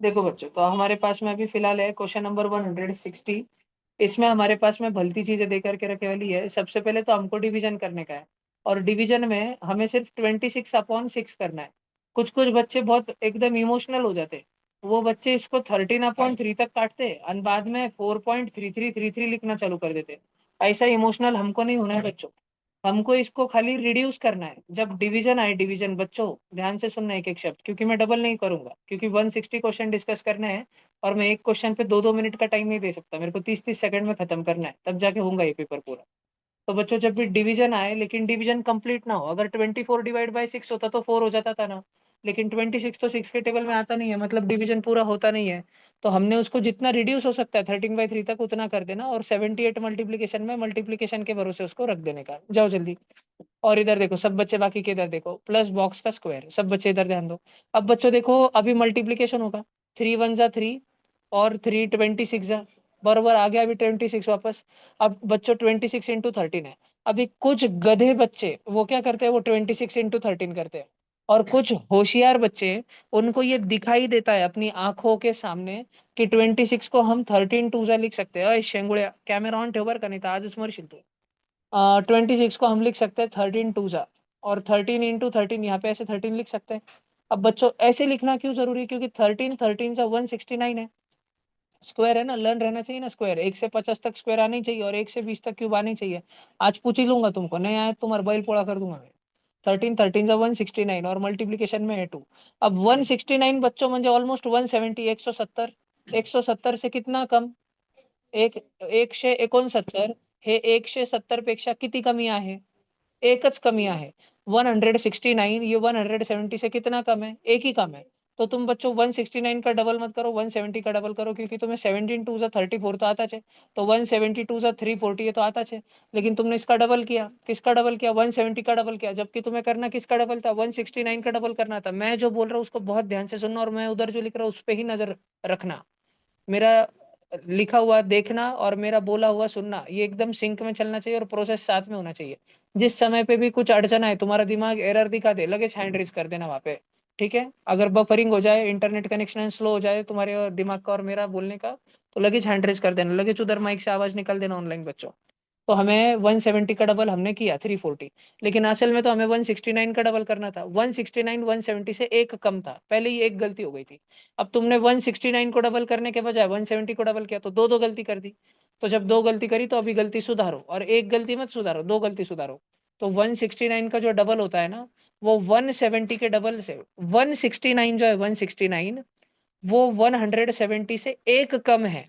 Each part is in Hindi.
देखो बच्चों, तो हमारे पास में अभी फिलहाल है क्वेश्चन नंबर 160। इसमें हमारे पास में भलती चीजें दे करके रखे वाली है। सबसे पहले तो हमको डिवीजन करने का है, और डिवीजन में हमें सिर्फ 26/6 करना है। कुछ कुछ बच्चे बहुत एकदम इमोशनल हो जाते हैं, वो बच्चे इसको 13/3 तक काटते हैं और बाद में 4.3333 लिखना चालू कर देते हैं। ऐसा इमोशनल हमको नहीं होना है बच्चों। हमको इसको खाली रिड्यूस करना है। जब डिवीजन आए, डिवीजन बच्चों ध्यान से सुनना एक एक शब्द, क्योंकि मैं डबल नहीं करूंगा, क्योंकि 160 क्वेश्चन डिस्कस करने हैं और मैं एक क्वेश्चन पे 2-2 मिनट का टाइम नहीं दे सकता। मेरे को 30-30 सेकंड में खत्म करना है, तब जाके होगा ये पेपर पूरा। तो बच्चों, जब भी डिवीजन आए, लेकिन डिवीजन कंप्लीट ना हो। अगर 24/6 होता तो 4 हो जाता था ना, लेकिन 26 तो 6 के टेबल में आता नहीं है, मतलब डिवीजन पूरा होता नहीं है। तो हमने उसको जितना रिड्यूस हो सकता है 13/3 तक उतना कर देना, और 78 मल्टीप्लीकेशन में मल्टीप्लीकेशन के भरोसे उसको रख देने का। जाओ जल्दी। और इधर देखो सब बच्चे, बाकी के इधर देखो, प्लस बॉक्स का स्क्वायर, सब बच्चे इधर ध्यान दो। अब बच्चों देखो, अभी मल्टीप्लीकेशन होगा। 3 1 जा 3, और 3 26 जा, बरोबर आ गया अभी 26 वापस। अब बच्चों 26 × 13 है। अभी कुछ गधे बच्चे वो क्या करते हैं, वो 26 × 13 करते हैं। और कुछ होशियार बच्चे, उनको ये दिखाई देता है अपनी आंखों के सामने कि 26 को हम 13 2 जा लिख सकते हैं। अय शेंगुड़िया, कैमरा ऑन ठेवर का, नहीं था आज स्मर शिलतो। 26 को हम लिख सकते हैं 13 2 जा, और 13 × 13 यहाँ पे ऐसे 13 लिख सकते हैं। अब बच्चों ऐसे लिखना क्यों जरूरी है, क्योंकि 13 13 × 169 है। स्क्वायर है ना, लर्न रहना चाहिए ना स्क्वायर। 1 से 50 तक स्क्वायर आनी चाहिए, और 1 से 20 तक क्यूब आनी चाहिए। आज पूछ ही लूंगा तुमको, नहीं आया तुम्हारा बैल पोड़ा कर दूंगा मैं। 13 13 × 169, और मल्टीप्लीकेशन में है 2। अब 169 बच्चों म्हणजे ऑलमोस्ट 170, 170। 170 से कितना कम? एक 169 हे 170 पेक्षा किती कमी आहे? एकच कमी आहे। 169 ये 170 से कितना कम है? एक ही कम है। तो तुम बच्चों 169 का डबल मत करो, 170 का डबल करो, क्योंकि तुम्हें 17 2 जा 34 तो आता है। तो 172 2 जा 340 ये तो आता है। लेकिन तुमने इसका डबल किया, किसका डबल किया? 170 का डबल किया, जबकि तुम्हें करना किसका डबल था? 169 का डबल करना था। मैं जो बोल रहा हूँ उसको बहुत ध्यान से सुनना, और मैं उधर जो लिख रहा हूँ उस पर ही नजर रखना। मेरा लिखा हुआ देखना और मेरा बोला हुआ सुनना, ये एकदम सिंक में चलना चाहिए, और प्रोसेस साथ में होना चाहिए। जिस समय पे भी कुछ अड़चन आए, तुम्हारा दिमाग एरर दिखा दे, लगे हैंड रेज कर देना वहां पे। ठीक है? अगर बफरिंग हो जाए, इंटरनेट कनेक्शन स्लो हो जाए तुम्हारे दिमाग का और मेरा बोलने का, तो लगे हैंड रेज कर देना, लगे उधर माइक से आवाज निकाल देना ऑनलाइन बच्चों। तो हमें 170 का डबल हमने किया 340, लेकिन असल में तो हमें 169 का डबल करना था। 169 170 से एक कम था, पहले ही एक गलती हो गई थी। अब तुमने 169 को डबल करने के बजाय 170 को डबल किया, तो दो दो गलती कर दी। तो जब दो गलती करी, तो अभी गलती सुधारो, और एक गलती मत सुधारो, दो गलती सुधारो। तो 169 का जो डबल होता है ना, वो 170 के डबल से, 169 जो है 169, वो 170 से एक कम है।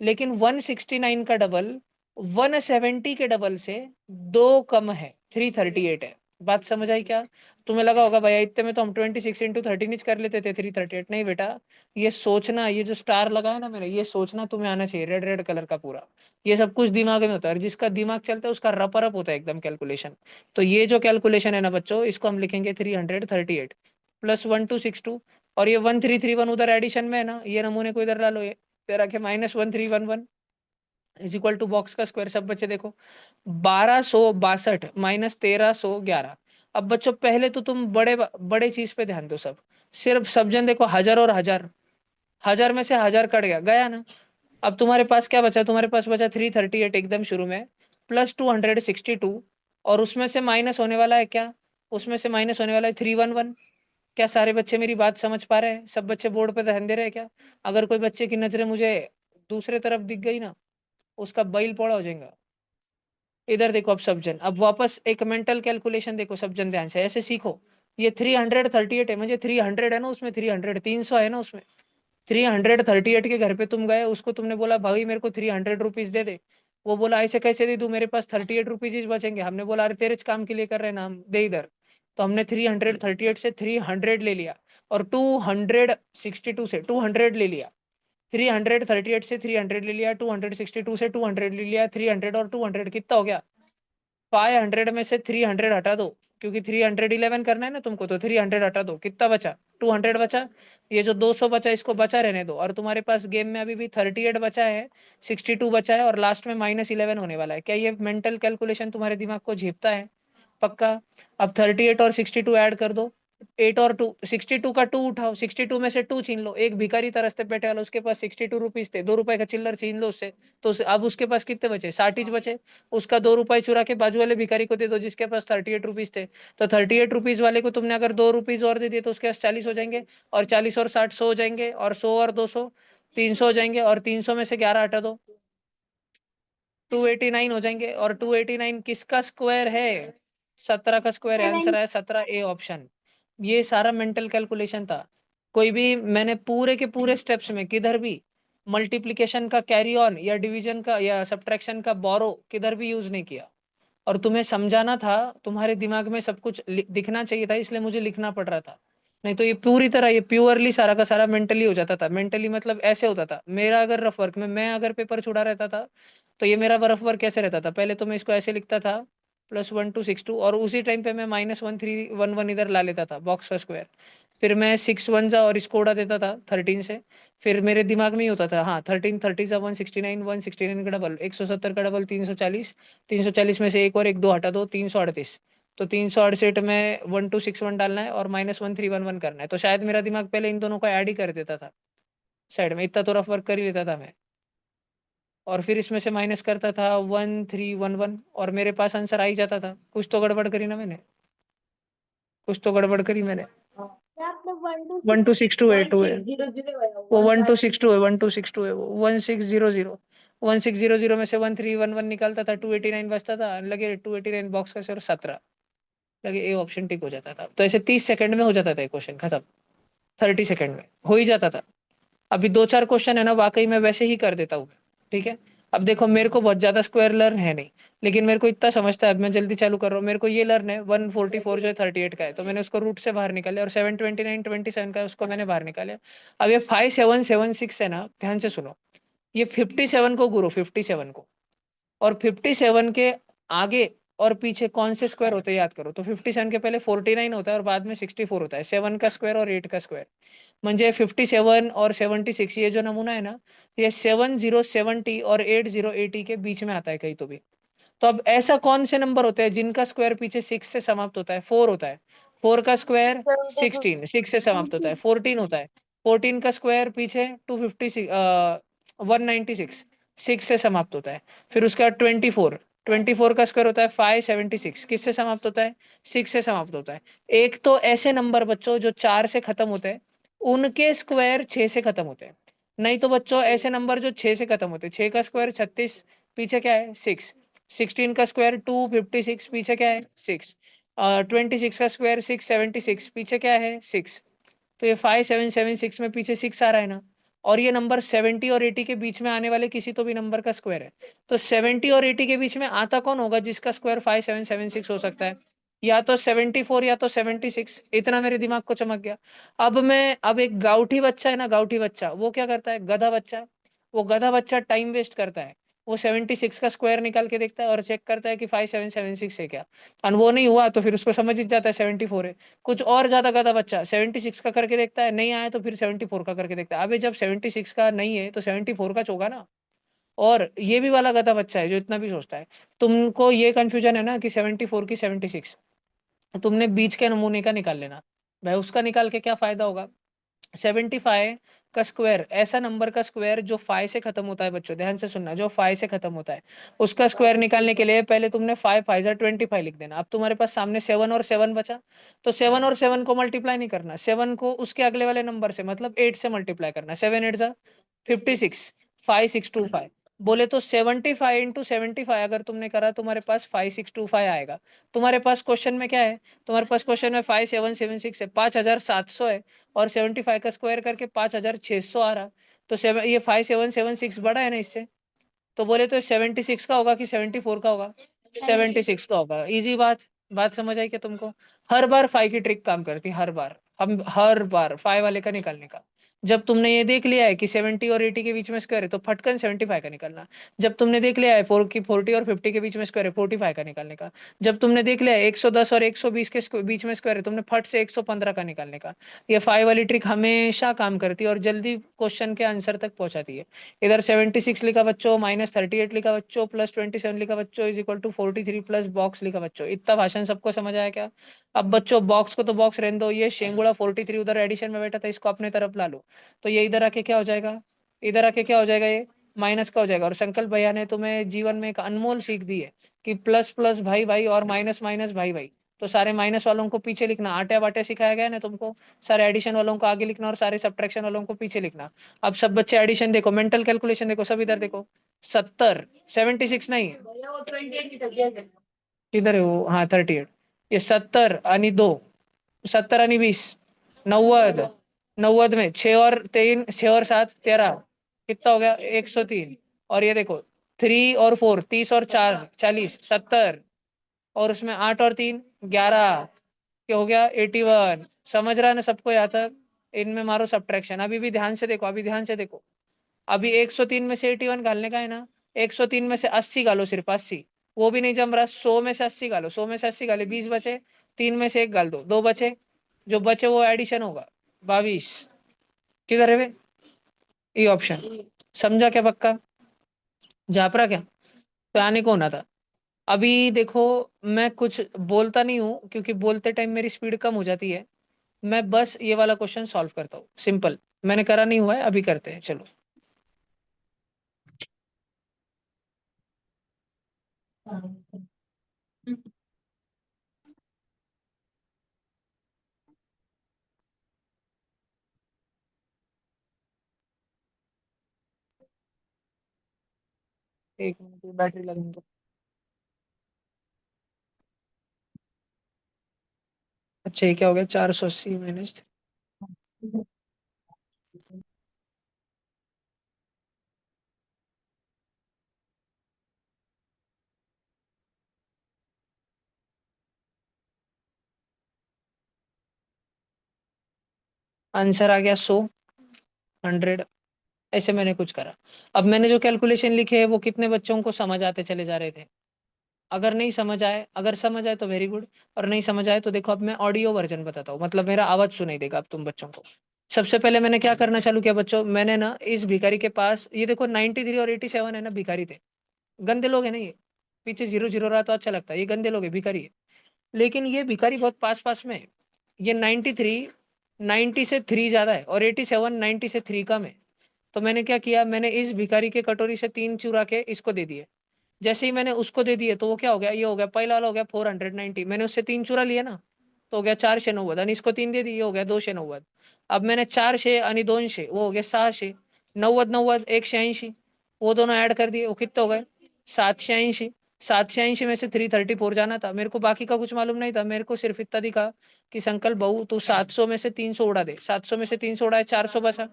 लेकिन 169 का डबल 170 के डबल से दो कम है, 338 है। बात समझ आई क्या? तुम्हें लगा होगा भैया इतने में तो हम 26 × 13 कर लेते थे, 338 नहीं बेटा। ये सोचना, ये जो स्टार लगा है ना मेरे, ये सोचना तुम्हें आना चाहिए, रेड रेड कलर का पूरा। ये सब कुछ दिमाग में होता है, और जिसका दिमाग चलता है उसका रपरप होता है एकदम कैलकुलेशन। तो ये जो कैलकुलेशन है ना बच्चों, इसको हम लिखेंगे 338 प्लस 1262, और ये 1331 उधर एडिशन में है ना, ये नमूने को इधर डालो, ये रखे -1311 इज इक्वल टू बॉक्स का स्क्वायर। सब बच्चे देखो, 1262 माइनस 1311। अब बच्चों पहले तो तुम बड़े बड़े चीज पे ध्यान दो। सब सिर्फ सब जन देखो, हजार और हजार, हजार में से हजार कट गया, गया ना। अब तुम्हारे पास क्या बचा? तुम्हारे पास बचा 338 एकदम शुरू में, प्लस 262, और उसमें से माइनस होने वाला है क्या? उसमें से माइनस होने वाला है 311। क्या सारे बच्चे मेरी बात समझ पा रहे हैं? सब बच्चे बोर्ड पे ध्यान दे रहे हैं क्या? अगर कोई बच्चे की नजरें मुझे दूसरे तरफ दिख गई ना, उसका बैल पौड़ा हो जाएगा। इधर देखो अब सब जन, अब वापस एक मेंटल कैलकुलेशन देखो सब जन, ध्यान से ऐसे सीखो। ये 338 है, मुझे 300 है ना उसमें, 300 है ना उसमें। 338 के घर पे तुम गए, उसको तुमने बोला भाई मेरे को 300 रुपीज दे दे। वो बोला ऐसे कैसे दे दूं, मेरे पास 38 रुपीज ही बचेंगे। हमने बोला अरे तेरे काम के लिए कर रहे हैं ना हम, दे इधर। तो हमने 338 से 300 ले लिया, और 262 से 200 ले लिया। 338 से 300 ले लिया, 262 से 200 ले लिया, 300 और 200 कितना हो गया? 500 में से 300 हटा दो, क्योंकि 311 करना है ना तुमको, तो 300 हटा दो, कितना बचा? 200 बचा। ये जो 200 बचा इसको बचा रहने दो, और तुम्हारे पास गेम में अभी भी 38 बचा है, 62 बचा है, और लास्ट में -11 होने वाला है। क्या ये मेंटल कैलकुलेशन तुम्हारे दिमाग को झेपता है? पक्का? अब 38 और 62 ऐड कर दो, 8 और 2, 62 का 2 उठाओ, 62 में से 2 छीन लो, एक भिखारी था रास्ते पे बैठे वाला, उसके पास 62 रुपीज थे, 2 रुपए का चिल्लर छीन लो उससे, तो अब उसके पास कितने बचे, 60 ही बचे। उसका 2 रुपए चुरा के बाजू वाले भिखारी को दे दो जिसके पास 38 रुपीज थे। तो 38 रुपीज वाले को तुमने अगर 2 रुपीज और दे दिए तो उसके पास 40 हो जाएंगे, और 40 और 60 100 हो जाएंगे, और 100 और 200 300 हो जाएंगे, और 300 में से 11 हटा दो, 289 हो जाएंगे। और 289 किसका स्क्वायर है, 17 का स्क्वायर है, आंसर है 17 ए ऑप्शन। ये सारा मेंटल कैलकुलेशन था। कोई भी मैंने पूरे के पूरे स्टेप्स में किधर भी मल्टीप्लिकेशन का कैरी ऑन या डिवीजन का या सब्ट्रैक्शन का बोरो किधर भी यूज नहीं किया। और तुम्हें समझाना था, तुम्हारे दिमाग में सब कुछ दिखना चाहिए था, इसलिए मुझे लिखना पड़ रहा था। नहीं तो ये पूरी तरह ये प्योरली सारा का सारा मेंटली हो जाता था। मेंटली मतलब ऐसे होता था, मेरा अगर रफ वर्क में मैं अगर पेपर छुड़ा रहता था तो ये मेरा रफ वर्क कैसे रहता था, पहले तो मैं इसको ऐसे लिखता था +1262, और उसी टाइम पे मैं -1311 इधर ला लेता था बॉक्स का स्क्वायर। फिर मैं 6 1 जा और इसको उड़ा देता था 13 से। फिर मेरे दिमाग में ही होता था, हाँ 13 30 जा 169, 169 का डबल 170 का डबल 340, 340 में से एक और एक दो हटा दो 338। तो 368 में 1261 डालना है और -1311 करना है। तो शायद मेरा दिमाग पहले इन दोनों को ऐड ही कर देता था साइड में, इतना तो रफ वर्क कर ही लेता था मैं। और फिर इसमें से माइनस करता था 1311, और मेरे पास आंसर आ ही जाता था। कुछ तो गड़बड़ करी ना मैंने, कुछ तो गड़बड़ करी मैंने। 1262 है वो 1262 है, 1262 है वो 1600। 1600 में से 1311 निकालता था, 289 बचता था, लगे 289 बॉक्स का और 17 लगे, ए ऑप्शन टिक हो जाता था। तो ऐसे 30 सेकंड में हो जाता था क्वेश्चन खत्म, 30 सेकंड में हो ही जाता था। अभी 2 4 क्वेश्चन है ना वाकई में वैसे ही कर देता हूँ। ठीक है। अब देखो मेरे को बहुत ज्यादा स्क्वायर लर्न है नहीं, लेकिन मेरे को इतना समझता है, अब मैं जल्दी चालू कर रहा हूँ। मेरे को ये लर्न है 144 जो है 38 का है, तो मैंने उसको रूट से बाहर निकाला, और 729 27 का है उसको मैंने बाहर निकाला। अब ये 5776 है ना, ध्यान से सुनो। ये 57 को गुरो, 57 को, और 57 के आगे और पीछे कौन से स्क्वायर होते हैं याद करो। तो 57 के पहले 49 होता है और बाद में 64 होता है, 7 का स्क्वायर और 8 का स्क्वायर। म्हणजे 57 और 76 ये जो नमूना है ना, ये 7070 और 8080 के बीच में आता है कहीं तो भी। तो अब ऐसा कौन से नंबर होते हैं जिनका स्क्वायर पीछे 6 से समाप्त होता है, 4 होता है। 4 का स्क्वायर 16, 6 से समाप्त होता है, 14 होता है। 14 का स्क्वायर पीछे 256 196, 6 से समाप्त होता है। फिर उसके बाद 24, 24 का स्क्वायर होता है 576, किससे समाप्त होता है, 6 से समाप्त होता है। एक तो ऐसे नंबर बच्चों जो 4 से खत्म होते हैं, उनके स्क्वायर 6 से खत्म होते हैं। नहीं तो बच्चों ऐसे नंबर जो 6 से खत्म होते हैं, 6 का स्क्वायर 36, पीछे क्या है 6, 16 का स्क्वायर 256, पीछे क्या है 6, 26 का स्क्वायर 676, पीछे क्या है 6। तो ये 5776 में पीछे 6 आ रहा है ना। और ये नंबर 70 और 80 के बीच में आने वाले किसी तो भी नंबर का स्क्वायर है। तो 70 और 80 के बीच में आता कौन होगा जिसका स्क्वायर 5776 हो सकता है, या तो 74 या तो 76। इतना मेरे दिमाग को चमक गया। अब एक गाउठी बच्चा है ना, गाउठी बच्चा वो क्या करता है, गधा बच्चा। वो गधा बच्चा टाइम वेस्ट करता है। वो 76 का स्क्वायर निकाल के देखता है और चेक करता है कि 5776 है क्या। और वो नहीं हुआ तो फिर उसको समझ ही जाता है 74 है। कुछ और ज्यादा गधा बच्चा 76 का करके देखता है, नहीं आया तो फिर 74 का करके देखता है। अबे जब 76 का नहीं है तो 74 का होगा ना। और ये भी वाला गधा बच्चा है जो इतना भी सोचता है। तुमको ये कंफ्यूजन है ना कि 74 की 76, तुमने बीच के नमूने का निकाल लेना। भाई उसका निकाल के क्या फायदा होगा। 75 का स्क्वायर, ऐसा नंबर का स्क्वायर जो 5 से खत्म होता है बच्चों, ध्यान से सुनना, जो 5 से खत्म होता है उसका स्क्वायर निकालने के लिए पहले तुमने 5 5 25 लिख देना। अब तुम्हारे पास सामने 7 और 7 बचा, तो 7 और 7 को मल्टीप्लाई नहीं करना, 7 को उसके अगले वाले नंबर से मतलब 8 से मल्टीप्लाई करना। 7 8 जा 56, 5625। बोले तो 75 इंटू 75 अगर तुमने करा तुम्हारे पास 5625 आएगा। तुम्हारे पास क्वेश्चन में क्या है, तुम्हारे पास क्वेश्चन में 5776 है, 5700 है, और 75 का स्क्वायर करके 5600 आ रहा। तो ये 5776 बड़ा है ना इससे। तो बोले तो 76 का होगा कि 74 का होगा, 76 का होगा। इजी बात, बात समझ आई क्या तुमको। हर बार 5 की ट्रिक काम करती है, हर बार हम हर बार 5 वाले का निकालने का। जब तुमने ये देख लिया है कि 70 और 80 के बीच में स्क्वायर है तो फटकन 75 का निकालना। जब तुमने देख लिया है 40 और 50 के बीच में स्क्वायर है 45 का निकालने का। जब तुमने देख लिया है 110 और 120 के बीच में स्क्वायर है तुमने फट से 115 का निकालने का। ये 5 वाली ट्रिक हमेशा काम करती है और जल्दी क्वेश्चन के आंसर तक पहुंचाती है। इधर 76 लिखा बच्चों, -38 लिखा बच्चों, +27 लिखा बच्चों, =43 प्लस बॉक्स लिखा बच्चों। इतना भाषण सबको समझ आया क्या? अब बच्चों बॉक्स को तो बॉक्स रहने दो, ये शेंगुड़ा 43 उधर एडिशन में बैठा था, इसको अपने तरफ ला लो। तो ये इधर आके क्या हो जाएगा? इधर आके क्या हो जाएगा? ये माइनस का हो जाएगा। और संकल्प भैया ने तुम्हें जीवन में एक अनमोल सीख दी है कि प्लस प्लस भाई भाई और माइनस माइनस भाई भाई। तो सारे माइनस वालों को पीछे लिखना, आटे बाटे सिखाया गया है ना तुमको। सारे एडिशन वालों को आगे लिखना और सारे सब्ट्रैक्शन वालों को पीछे लिखना। अब सब बच्चे एडिशन देखो, मेंटल कैलकुलेशन देखो, सब इधर देखो। 70, 76 नहीं, किधर है वो? हाँ 38। ये 70 आणि 2, 70 आणि 20, 90। 90 में 6 और 3, 6 और 7 13, कितना हो गया? 103। और ये देखो 3 और 4, 30 और 4 40, 70। और उसमें 8 और 3 11, क्या हो गया? 81। समझ रहा है ना सबको यहाँ तक? इनमें मारो सब्ट्रैक्शन। अभी भी ध्यान से देखो, अभी ध्यान से देखो। अभी 103 में से 81 घालने का है ना। 103 में से 80 घालो, सिर्फ 80। वो भी नहीं जम रहा। 100 में से 80 घालो, 100 में से 80 घाले, 20 बचे। 3 में से 1 घाल दो, 2 बचे। जो बचे वो एडिशन होगा, 22। किधर है वे? ये ऑप्शन। समझा क्या पक्का? झापरा क्या? तो आने को होना था। अभी देखो, मैं कुछ बोलता नहीं हूँ क्योंकि बोलते टाइम मेरी स्पीड कम हो जाती है। मैं बस ये वाला क्वेश्चन सॉल्व करता हूँ, सिंपल। मैंने करा नहीं हुआ है, अभी करते हैं, चलो। एक मिनट, बैटरी लगने दो। अच्छा, ये क्या हो गया? 480 - आंसर आ गया 100, 100। ऐसे मैंने कुछ करा। अब मैंने जो कैलकुलेशन लिखे है वो कितने बच्चों को समझ आते चले जा रहे थे? अगर नहीं समझ आए, अगर समझ आए तो वेरी गुड। और नहीं समझ आए तो देखो, अब मैं ऑडियो वर्जन बताता हूँ, मतलब मेरा आवाज सुनाई देगा अब तुम बच्चों को। सबसे पहले मैंने क्या करना चालू किया बच्चों, मैंने ना इस भिखारी के पास, ये देखो 93 और 87 है ना, भिखारी थे। गंदे लोग है ना ये। पीछे 0 0 रहा तो अच्छा लगता है, ये गंदे लोग है, भिखारी है। लेकिन ये भिखारी बहुत पास पास में है। ये 93 90 से 3 ज्यादा है और 87 90 से 3 कम है। तो मैंने क्या किया, मैंने इस भिखारी के कटोरी से 3 चुरा के इसको दे दिए। जैसे ही मैंने उसको दे दिए तो वो क्या हो गया? ये हो गया, पहला वाला हो गया 490। मैंने उससे 3 चुरा लिया ना, तो हो गया 490। आणि इसको 3 दे दिए, ये हो गया 290। अब मैंने 400 आणि 200, वो हो गया 600। 90 90 180, वो दोनों ऐड कर दिए, वो कितने हो गए? 780। 780 में से 334 जाना था मेरे को, बाकी का कुछ मालूम नहीं था मेरे को, सिर्फ इतना दिखा कि संकल्प बहू तू 700 में से 300 उड़ा दे। 700 में से 300 उड़ाए, 400 बचा।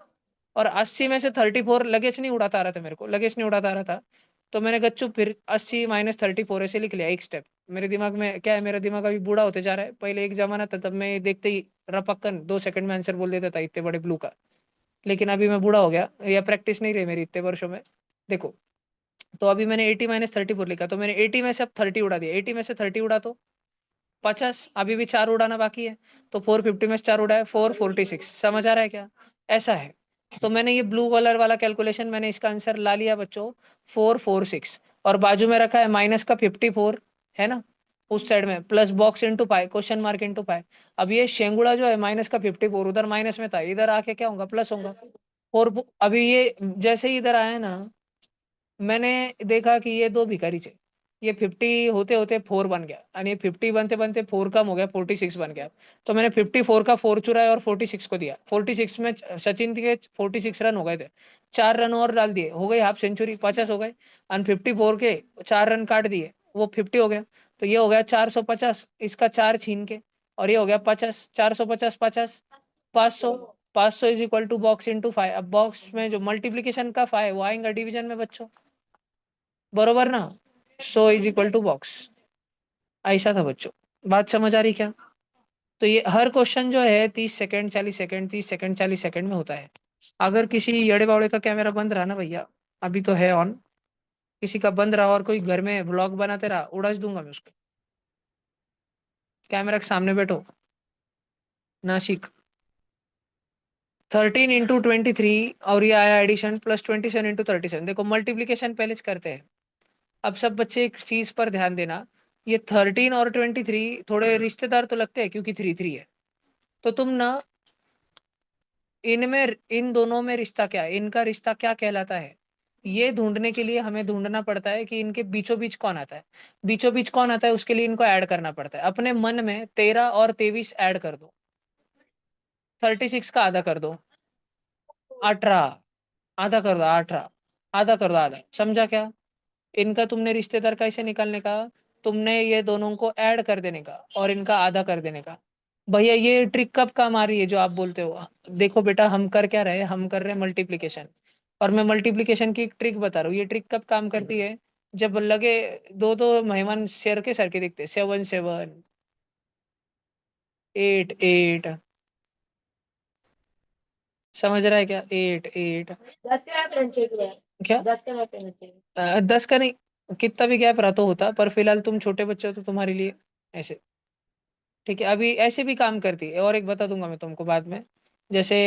और 80 में से 34 लगेज नहीं उड़ाता आ रहा था मेरे को, लगेज नहीं उड़ाता आ रहा था। तो मैंने गच्चू फिर 80 - 34 ऐसे लिख लिया, एक स्टेप। मेरे दिमाग में क्या है, मेरा दिमाग अभी बूढ़ा होते जा रहा है। पहले एक जमाना था तब मैं देखते ही रपक्कन 2 सेकंड में आंसर बोल देता था, इतने बड़े ब्लू का। लेकिन अभी मैं बूढ़ा हो गया, या प्रैक्टिस नहीं रही मेरी इतने वर्षों में। देखो, तो अभी मैंने 80 - 34 लिखा, तो मैंने 80 में से अब 30 उड़ा दिया। 80 में से 30 उड़ा तो 50, अभी भी 4 उड़ाना बाकी है। तो 450 में से 4 उड़ाए, 446। समझ आ रहा है क्या? ऐसा है। तो मैंने ये ब्लू कलर वाला कैलकुलेशन, मैंने इसका आंसर ला लिया बच्चों, 446। और बाजू में रखा है माइनस का 54, है ना? उस साइड में plus box into pi, question mark into pi. अब ये शेंगुड़ा जो है माइनस का 54 उधर माइनस में था, इधर आके क्या होगा? प्लस होगा। और अभी ये जैसे ही इधर आया ना, मैंने देखा कि ये दो भिखारी थे। ये 50 होते होते 4 बन गया, और ये 50 बनते बनते 4 कम हो गया, 46 बन गया। तो मैंने 54 का 4 चुराया और 46 को दिया। 46 में सचिन के 46 रन हो गए थे। 4 रन और डाल दिए, हो गई हाफ सेंचुरी, 50 हो गए। और 54 के 4 रन काट दिए, वो 50 हो गया। तो ये हो गया 450, इसका 4 छीन के। और ये हो गया 50, 450 50, 500। 500 is equal to box into 5। अब बॉक्स में जो मल्टीप्लीकेशन का 5 वो आएगा डिवीजन में बच्चों, बरोबर ना? 100 इज इक्वल टू बॉक्स। ऐसा था बच्चों। बात समझ आ रही क्या? तो ये हर क्वेश्चन जो है 30 सेकंड 40 सेकंड, 30 सेकंड 40 सेकंड में होता है। अगर किसी यड़े बावड़े का कैमरा बंद रहा ना भैया, अभी तो है ऑन, किसी का बंद रहा और कोई घर में व्लॉग बनाते रहा, उड़ा दूंगा मैं उसको। कैमरा के सामने बैठो, नासिक। 13 into 23, और ये आया एडिशन, प्लस 27 into 37। देखो मल्टीप्लीकेशन पहले से करते हैं। अब सब बच्चे एक चीज पर ध्यान देना, ये 13 और 23 थोड़े रिश्तेदार तो लगते हैं क्योंकि 3 3 है। तो तुम ना, इनमें, इन दोनों में रिश्ता क्या है, इनका रिश्ता क्या कहलाता है, ये ढूंढने के लिए हमें ढूंढना पड़ता है कि इनके बीचों बीच कौन आता है। बीचों बीच कौन आता है, उसके लिए इनको ऐड करना पड़ता है। अपने मन में 13 और 23 ऐड कर दो, 36 का आधा कर दो, 18, आधा कर दो 18, आधा कर दो आधा, समझा क्या। इनका तुमने रिश्तेदार कैसे निकालने का, तुमने ये दोनों को ऐड कर देने का और इनका आधा कर देने का। भैया ये ट्रिक कब काम आ रही है जो आप बोलते हो। देखो बेटा, हम कर क्या रहे हैं, हम कर रहे हैं मल्टीप्लीकेशन। और मैं मल्टीप्लीकेशन की एक ट्रिक बता रहा हूँ, ये ट्रिक कब काम करती है, जब लगे दो दो मेहमान शेर के सर के दिखते, 7 7, 8 8, समझ रहा है क्या, 8 8। 10 का क्या, 10 का नहीं, कितना भी गैप रहा तो होता, पर फिलहाल तुम छोटे बच्चे हो तो तुम्हारे लिए ऐसे। ठीक है, अभी ऐसे भी काम करती है, और एक बता दूंगा मैं तुमको बाद में। जैसे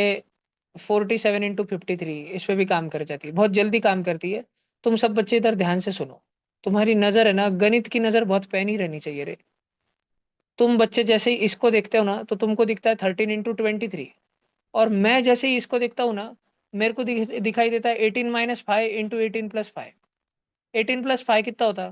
47 into 53, इस पे भी काम कर जाती है, बहुत जल्दी काम करती है। तुम सब बच्चे इधर ध्यान से सुनो, तुम्हारी नजर है ना, गणित की नजर बहुत पैनी रहनी चाहिए रे। तुम बच्चे जैसे ही इसको देखते हो ना, तो तुमको दिखता है 13 into 23, और मैं जैसे ही इसको देखता हूँ ना, मेरे को दिखाई देता है 18 - 5 into 18 + 5। 18 + 5 कितना होता,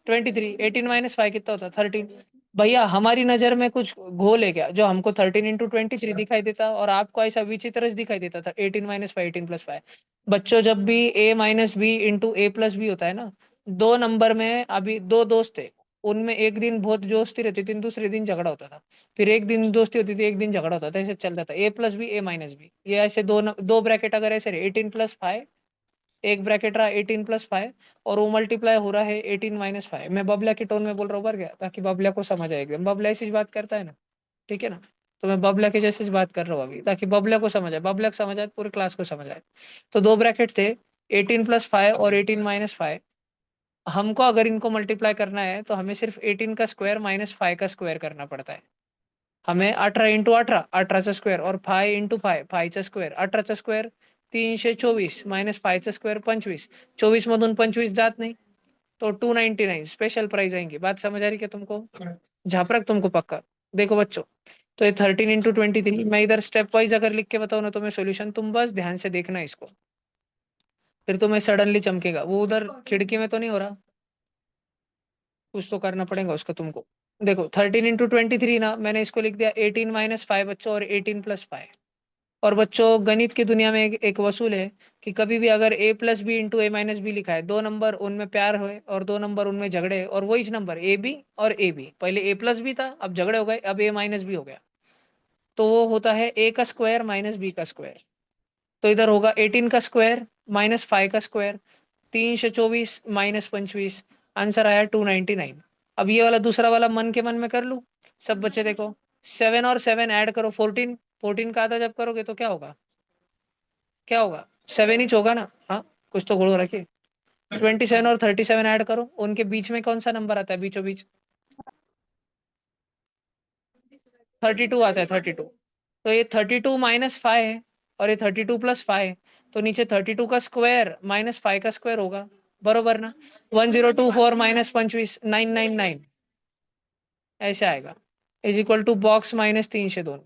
23। 18 - 5 कितना होता, 13। भैया हमारी नजर में कुछ घोल है क्या, जो हमको 13 into 23 दिखाई देता और आपको ऐसा विचित्र दिखाई देता था, 18 - 5 18 + 5। बच्चों, जब भी a - b into a + b होता है ना, दो नंबर में अभी दो दोस्त थे, उनमें एक दिन बहुत दोस्ती रहती थी, दूसरे दिन झगड़ा होता था। फिर एक दिन दोस्ती होती थी, एक दिन झगड़ा होता था, ऐसे चलता था, a + b a - b, ये ऐसे दो ब्रैकेट अगर ऐसे रहे, 18 + 5, एक ब्रैकेट रहा 18 + 5, और वो मल्टीप्लाई हो रहा है 18 - 5। मैं बबला के टोन में बोल रहा हूँ, बढ़ गया, ताकि बबला को समझ आए, एकदम बबला ऐसी बात करता है ना, ठीक है ना। तो मैं बबला के जैसे बात कर रहा हूँ अभी, ताकि बबला को समझ आए, बबला को समझ आए, पूरी क्लास को समझ आए। तो दो ब्रैकेट थे, 18 + 5 और 18 - 5। हमको अगर इनको मल्टीप्लाई करना है तो हमें सिर्फ 18 का स्क्वायर माइनस 5 का स्क्वायर करना पड़ता है। हमें 18 × 18, 18 स्क्वायर, और 5 × 5, 5 स्क्वायर, 18 स्क्वायर 324, माइनस 5 स्क्वायर 25, 24 मधून 25 जात नाही, तो 299 स्पेशल प्राइस आएंगे। बात समझ आ रही क्या तुमको, झापरक तुमको पक्का। देखो बच्चों, तो ये 13 into 23, मैं इधर स्टेप वाइज अगर लिख के बताऊँ ना तुम्हें सोल्यूशन, तुम बस ध्यान से देखना इसको, फिर तुम्हें सडनली चमकेगा। वो उधर खिड़की में तो नहीं हो रहा, कुछ तो करना पड़ेगा उसको तुमको। देखो 13 into 23 ना, मैंने इसको लिख दिया 18 - 5 बच्चों, और 18 + 5। और बच्चों, गणित की दुनिया में एक वसूल है कि कभी भी अगर a + b into a - b लिखा है, दो नंबर उनमें प्यार हो और दो नंबर उनमें झगड़े, और वही नंबर ए बी और ए बी, पहले a + b था, अब झगड़े हो गए, अब a - b हो गया, तो वो होता है a का स्क्वायर माइनस b का स्क्वायर। तो इधर होगा 18 का स्क्वायर माइनस 5 का स्क्वायर, 324 माइनस 25, आंसर आया 299। अब ये वाला दूसरा वाला मन के मन में कर लूं, सब बच्चे देखो, 7 और 7 ऐड करो, 14, 14 का आधा जब करोगे तो क्या होगा, क्या होगा, 7 ही होगा ना, हाँ, कुछ तो गोल रखिए। 27 और 37 ऐड करो, उनके बीच में कौन सा नंबर आता है, बीचों बीच 32 आता है, 32। तो ये 32 - 5 है, और ये 32 + 5, तो नीचे 32 का स्क्वायर माइनस 5 का स्क्वायर होगा, बरोबर ना। 1024 माइनस 25, 999, ऐसे आएगा, is equal to box minus 302।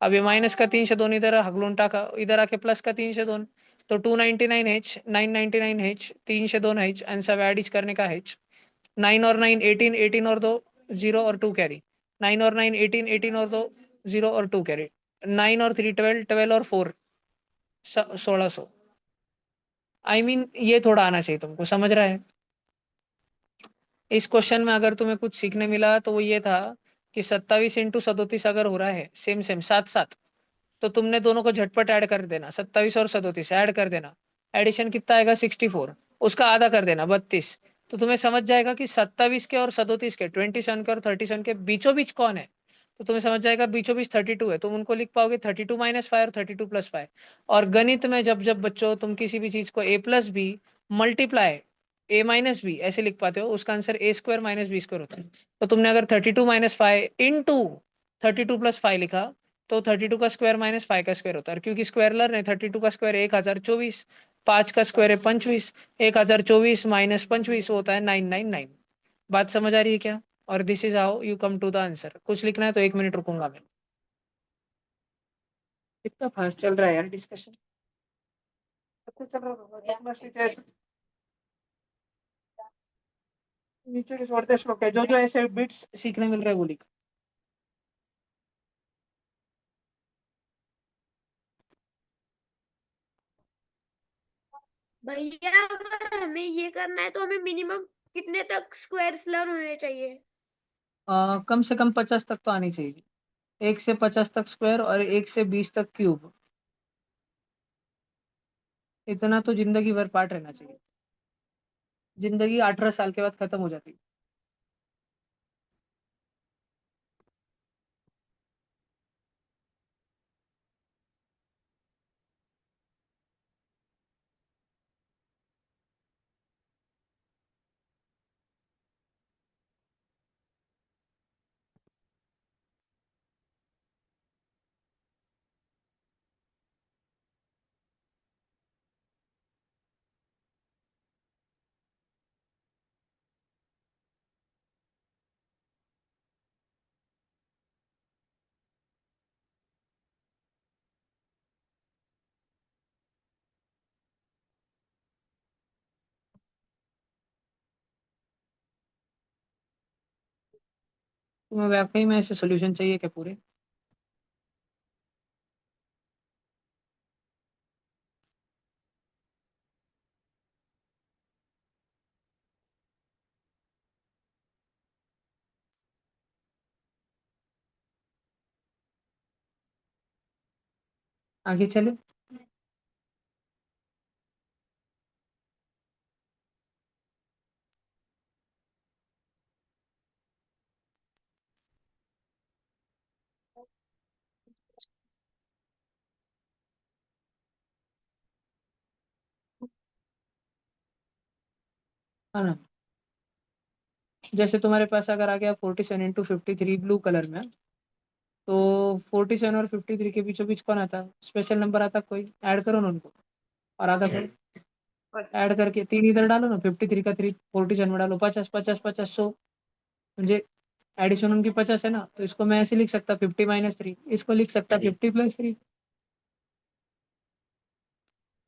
अब ये माइनस का 302 इधर हगलून टाका, इधर आके प्लस का 302, तो 299 h, 999 h, 302 h, answer add करने का h। 9 और 9 18, 18 और 2 0 और 2 कैरी, 9 और 9 18, 18 और 2 0 और 2 कैरी, 9 और 3 12, 12 और 4 1600। आई मीन ये थोड़ा आना चाहिए तुमको, समझ रहा है। इस क्वेश्चन में अगर तुम्हें कुछ सीखने मिला तो वो ये था कि 27 × 37 अगर हो रहा है सेम सेम साथ साथ, तो तुमने दोनों को झटपट ऐड कर देना, 27 और 37 ऐड कर देना। एडिशन कितना आएगा, 64, उसका आधा कर देना, 32। तो तुम्हें समझ जाएगा कि 27 के और 37 के, 27 के और 37 के बीचों बीच कौन है। तो तुम्हें समझ जाएगा बीचों बीच 32 है, तुम उनको लिख पाओगे 32 - 5 और 32 + 5। और गणित में जब जब बच्चों तुम किसी भी चीज को a+b मल्टीप्लाई a - b ऐसे लिख पाते हो, उसका आंसर a² - b² होता है। तो तुमने अगर 32 - 5 इंटू 32 + 5 लिखा, तो 32 का स्क्वायर माइनस 5 का स्क्वायर होता है। क्योंकि स्क्वायरलर ने 32 का स्क्वायर 1024, 5 का स्क्वायर है 25, 1024 माइनस 25 होता है 999। बात समझ आ रही है क्या? और this is how you come to the answer. कुछ लिखना है तो 1 मिनट रुकूंगा मैं। कितना फास्ट चल रहा है यार डिस्कशन। कुछ चल रहा होगा, जितना नीचे नीचे के छोड़ते श्लोक है, जो जो ऐसे बिट्स सीखने मिल रहा है वो लिख। भैया अगर हमें ये करना है तो हमें मिनिमम कितने तक स्क्वायर्स लर्न होने चाहिए? कम से कम 50 तक तो आनी चाहिए। 1 से 50 तक स्क्वायर और 1 से 20 तक क्यूब। इतना तो जिंदगी भर पाठ रहना चाहिए। जिंदगी 18 साल के बाद खत्म हो जाती है। तुम्हें वाकई में ऐसे सोल्यूशन चाहिए क्या पूरे? आगे चले। है ना? जैसे तुम्हारे पास अगर आ गया 47 × 53 ब्लू कलर में, तो 47 और 53 के बीचों बीच कौन आता? स्पेशल नंबर आता कोई? ऐड करो ना उनको। और आधा करो। ऐड करके 3 इधर डालो ना, 53 का 3 47 में डालो, 50 50 50 100। म्हणजे एडिशन उनकी 50 है ना, तो इसको मैं ऐसे लिख सकता 50 - 3, इसको लिख सकता 50 + 3।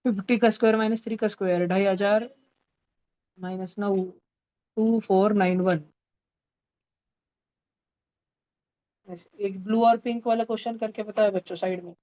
50 का स्क्वायर माइनस 3 का स्क्वायर 2500 -9 2491। एक ब्लू और पिंक वाला क्वेश्चन करके बताया बच्चों साइड में।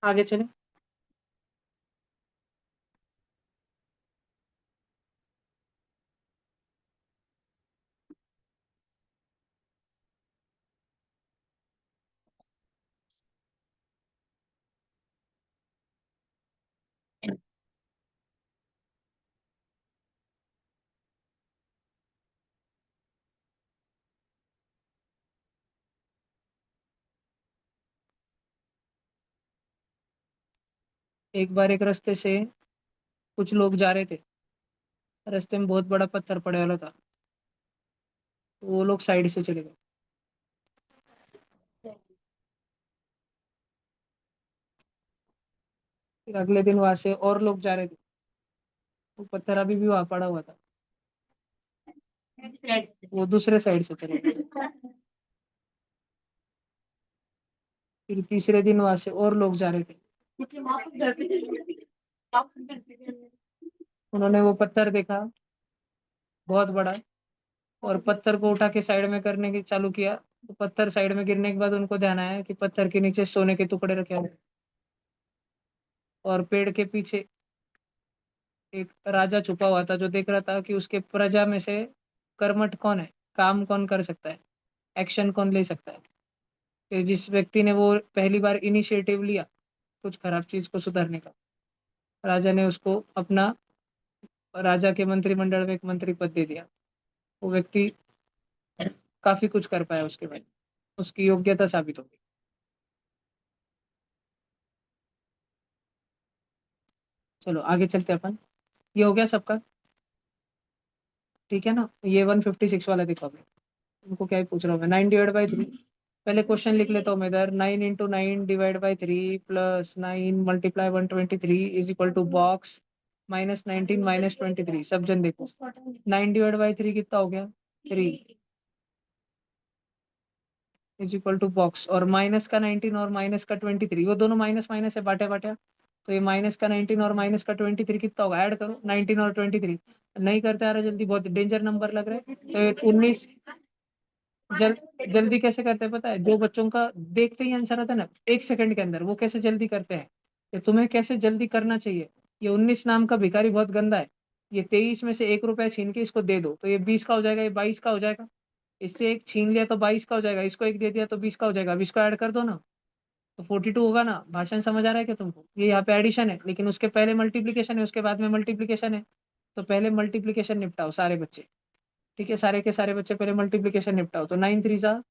आगे चले। एक बार एक रास्ते से कुछ लोग जा रहे थे। रास्ते में बहुत बड़ा पत्थर पड़े वाला था, तो वो लोग साइड से चले गए। फिर अगले दिन वहां से और लोग जा रहे थे, वो पत्थर अभी भी वहां पड़ा हुआ था, वो दूसरे साइड से चले गए। फिर तीसरे दिन वहां से और लोग जा रहे थे, उन्होंने वो पत्थर देखा बहुत बड़ा, और पत्थर को उठा के साइड में करने की चालू किया। तो पत्थर साइड में गिरने के बाद उनको ध्यान आया कि पत्थर के नीचे सोने के टुकड़े रखे हुए, और पेड़ के पीछे एक राजा छुपा हुआ था जो देख रहा था कि उसके प्रजा में से कर्मठ कौन है, काम कौन कर सकता है, एक्शन कौन ले सकता है। फिर जिस व्यक्ति ने वो पहली बार इनिशिएटिव लिया कुछ खराब चीज को सुधारने का, राजा ने उसको अपना, राजा के मंत्रिमंडल में एक मंत्री पद दे दिया। वो व्यक्ति काफी कुछ कर पाया उसके बाद, उसकी योग्यता साबित हो गई। चलो आगे चलते हैं अपन। ये हो गया सबका, ठीक है ना। ये 156 वाला देखो अभी, उनको क्या ही पूछ रहा हूँ मैं, 9/3। पहले क्वेश्चन लिख लेता हूँ मैं इधर, 9 × 9 divide by 3 plus 9 multiply 123 is equal to box -19 -23। सब जन देखो, 9/3 कितना हो गया, 3 इज इक्वल टू बॉक्स, और माइनस का 19 और माइनस का 23, वो दोनों माइनस माइनस है, बाटे बाटे। तो ये माइनस का 19 और माइनस का 23 कितना होगा, ऐड करो 19 और 23। नहीं करते आ रहा जल्दी, बहुत डेंजर नंबर लग रहा है। तो 19, जल्दी कैसे करते हैं पता है, जो बच्चों का देखते ही आंसर आता है ना 1 सेकंड के अंदर, वो कैसे जल्दी करते हैं, ये तुम्हें कैसे जल्दी करना चाहिए। ये 19 नाम का भिखारी बहुत गंदा है, ये 23 में से 1 रुपया छीन के इसको दे दो तो ये 20 का हो जाएगा, ये 22 का हो जाएगा। इससे एक छीन लिया तो 22 का हो जाएगा, इसको एक दे दिया तो 20 का हो जाएगा, अब इसको ऐड कर दो ना तो 42 होगा ना। भाषण समझ आ रहा है क्या तुमको, ये यहाँ पे एडिशन है लेकिन उसके पहले मल्टीप्लीकेशन है, उसके बाद में मल्टीप्लीकेशन है। तो पहले मल्टीप्लीकेशन निपटाओ सारे बच्चे, ठीक है, सारे के सारे बच्चे पहले मल्टीप्लीकेशन निपटाओ। तो 9 × 3 =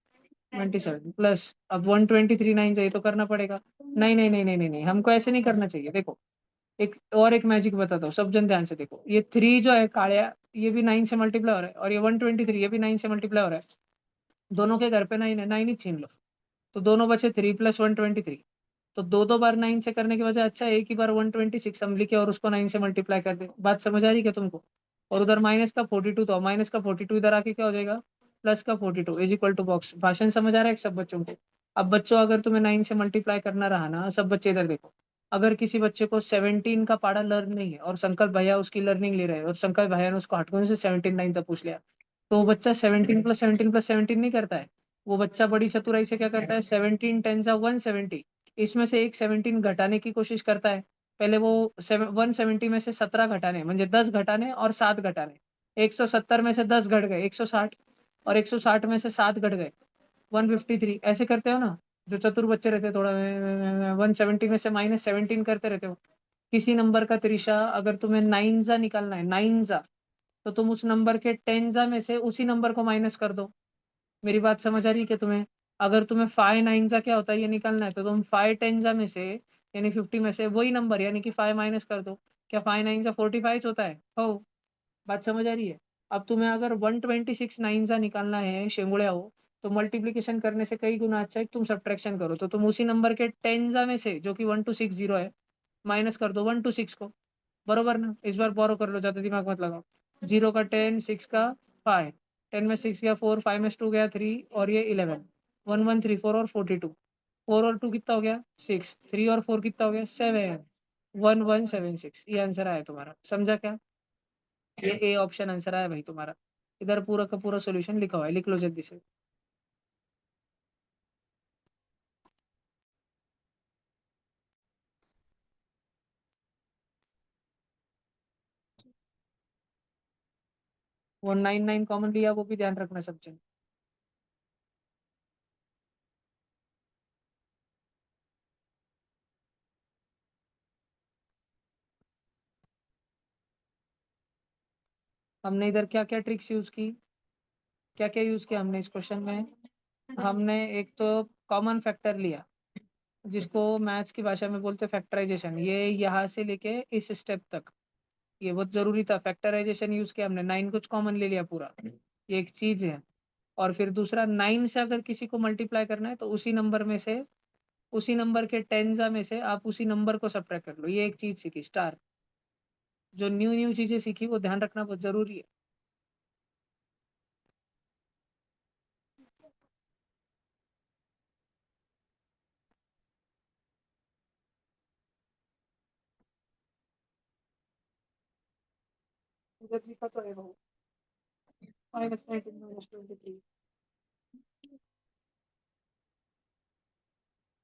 27 प्लस, अब 123 9 चाहिए तो करना पड़ेगा। नहीं नहीं नहीं नहीं नहीं नहीं, हमको ऐसे नहीं करना चाहिए। देखो एक और एक मैजिक बताता हूँ, सब जन ध्यान से देखो, ये 3 जो है कालिया, ये भी 9 से मल्टीप्लाई हो रहा है, और ये 123 ये भी 9 से मल्टीप्लाई हो रहा है। दोनों के घर पे 9 है, 9 ही छीन लो, तो दोनों बचे 3 + 123। तो दो दो बार 9 से करने के बजाय अच्छा एक ही बार 126 हम लिखे और उसको 9 से मल्टीप्लाई कर दे। बात समझ आ रही है क्या तुमको। और उधर माइनस का 42, तो माइनस का 42 इधर आके क्या हो जाएगा, प्लस का 42 इज इक्वल टू बॉक्स। भाषण समझ आ रहा है सब बच्चों को। अब बच्चों अगर तुम्हें 9 से मल्टीप्लाई करना रहा ना, सब बच्चे इधर देखो, अगर किसी बच्चे को 17 का पारा लर्न नहीं है और संकल्प भैया उसकी लर्निंग ले रहे हैं और संकल्प भैया ने उसको हटकों से 17 9 तक पूछ लिया, तो वो बच्चा 17 + 17 + 17 नहीं करता है। वो बच्चा बड़ी चतुराई से क्या करता है, 17 10 170, इसमें से एक 17 घटाने की कोशिश करता है। पहले वो 170 में से 17 घटाने, म्हणजे 10 घटाने और 7 घटाने, 170 में से 10 घट गए 160, और 160 में से 7 घट गए 153। ऐसे करते हो ना, जो चतुर बच्चे रहते हैं थोड़ा, 170 में से -17 करते रहते हो। किसी नंबर का त्रिशा अगर तुम्हें 9 निकालना है, 9 तो तुम उस नंबर के 10 में से उसी नंबर को माइनस कर दो। मेरी बात समझ आ रही है कि तुम्हें, अगर तुम्हें 5 9 क्या होता है ये निकालना है, तो तुम 5 10 में से यानी 50 में से वही नंबर यानी कि 5 माइनस कर दो। क्या 5 9 45 होता है, हो। बात समझ आ रही है। अब तुम्हें अगर 126 9 निकालना है शेंगुड़िया हो, तो मल्टीप्लीकेशन करने से कई गुना अच्छा है कि तुम सब्ट्रैक्शन करो। तो तुम उसी नंबर के 10 में से जो कि 1260 है माइनस कर दो 126 को, बरोबर ना। इस बार बोरो कर लो, ज्यादा दिमाग मत लगाओ। 0 का 10, 6 का 5, 10 में 6 गया 4, 5 में 2 गया 3, और ये 11, 1134 और 42, 4 और 2 कितना हो गया 6, 3 और 4 कितना हो गया 7, 1176। ये आंसर आया तुम्हारा, समझा क्या। ये ए ऑप्शन आंसर आया भाई तुम्हारा। इधर पूरा का पूरा सोल्यूशन लिखा हुआ है, लिख लो जल्दी से। वो 9 9 कॉमन लिया, वो भी ध्यान रखना सब जन। हमने इधर क्या क्या ट्रिक्स यूज की, क्या क्या यूज किया हमने इस क्वेश्चन में। हमने एक तो कॉमन फैक्टर लिया, जिसको मैथ्स की भाषा में बोलते हैं फैक्टराइजेशन, ये यहाँ से लेके इस स्टेप तक, ये बहुत जरूरी था। फैक्टराइजेशन यूज किया हमने, 9 कुछ कॉमन ले लिया पूरा, ये एक चीज है। और फिर दूसरा 9 से अगर किसी को मल्टीप्लाई करना है तो उसी नंबर में से, उसी नंबर के टेंजा में से आप उसी नंबर को सब्ट्रैक्ट कर लो, ये एक चीज सीखी स्टार। जो न्यू न्यू चीजें सीखी वो ध्यान रखना बहुत जरूरी है। इधर लिखा तो है वो -19 -23।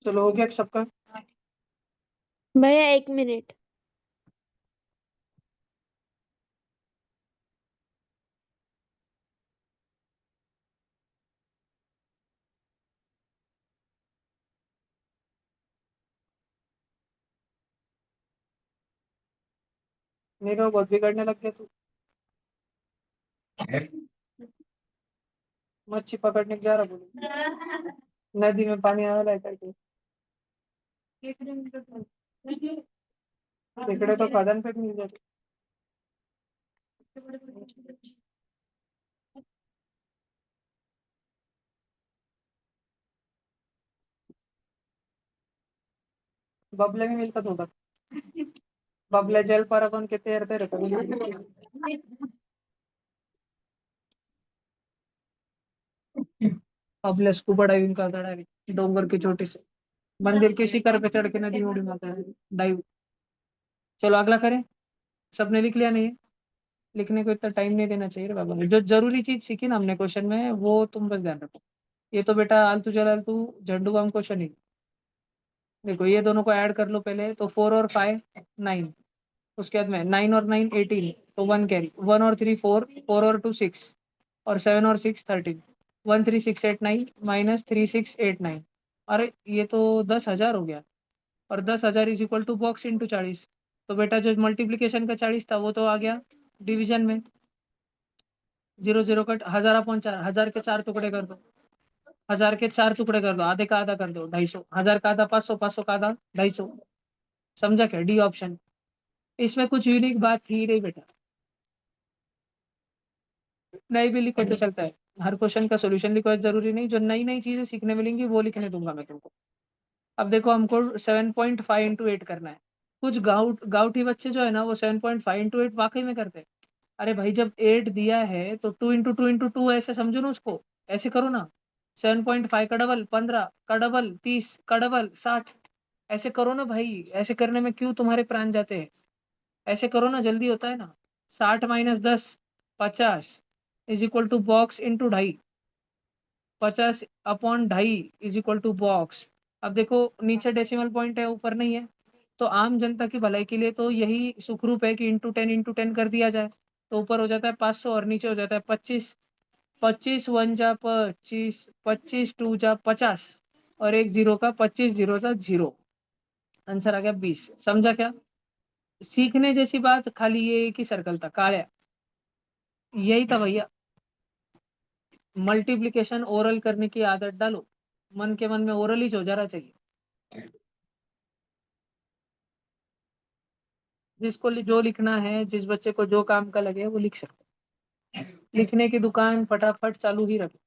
चलो हो गया सबका। भैया 1 मिनट। नहीं तो बहुत बिगड़ने लग गया तू। मच्छी पकड़ने जा रहा बोले, नदी में पानी आ रहा है करके। केकड़े तो खदान पे भी मिल जाते। बबले में मिलता होगा। बबले जल पर अपन के तैरते रहते। बबले स्कूबा डाइविंग करता है डोंगर की चोटी से, मंदिर के शिखर पे चढ़ के नदी में उड़ी मारता है डाइव। चलो अगला करें। सबने लिख लिया नहीं है? लिखने को इतना टाइम नहीं देना चाहिए रे बाबा। जो जरूरी चीज सीखी ना हमने क्वेश्चन में वो तुम बस ध्यान रखो। ये तो बेटा आलतू जलालतू झंडू बाम क्वेश्चन ही। देखो ये दोनों को ऐड कर लो पहले, तो 4 और 5 9। उसके बाद में 9 और 9 18, तो 1 कैरी। 1 और 3 4, 4 और 2 6, और 7 और 6 13। 1 3 6 8 9 -3 6 8 9। अरे ये तो 10,000 हो गया। और 10,000 is equal to box into 40। तो बेटा जो मल्टीप्लीकेशन का 40 था वो तो आ गया डिवीजन में। 0 0 कट, 1000/4, 1000 के 4 टुकड़े कर दो। 1000 के 4 टुकड़े कर दो, आधे का आधा कर दो, 250। 1000 का आधा 500, 500 का आधा 250। समझा क्या? D option. इसमें कुछ यूनिक बात थी नहीं बेटा। नहीं भी लिखो तो चलता है। हर क्वेश्चन का सोल्यूशन लिखो जरूरी नहीं। जो नई नई चीजें सीखने मिलेंगी वो लिखने दूंगा मैं तुमको। अब देखो हमको 7.5 × 8 करना है। कुछ गाउटी बच्चे जो है ना वो 7.5 × 8 वाकई में करते हैं। अरे भाई जब 8 दिया है तो 2 × 2 × 2 ऐसे समझो ना उसको। ऐसे करो ना। 7.5 का डबल 15, का डबल 30, का डबल 60। ऐसे करो ना भाई। ऐसे करने में क्यों तुम्हारे प्राण जाते हैं? ऐसे करो ना, जल्दी होता है ना। 60 - 10 50 is equal to box into 2.5। 50/2.5 is equal to box. अब देखो नीचे डेसिमल पॉइंट है ऊपर नहीं है। तो आम जनता की भलाई के लिए तो यही सुखरूप है कि इंटू 10 कर दिया जाए। तो ऊपर हो जाता है 500 और नीचे हो जाता है 25। 25 1 जा 25, 25 2 जा 50, और एक जीरो का 25 0 0। आंसर आ गया 20। समझा क्या? सीखने जैसी बात खाली ये एक ही सर्कल था काया। यही था भैया। मल्टीप्लिकेशन ओरल करने की आदत डालो। मन के मन में ओरल ही हो जाना चाहिए। जिसको जो लिखना है, जिस बच्चे को जो काम का लगे वो लिख सकते हैं। लिखने की दुकान फटाफट चालू ही रखे।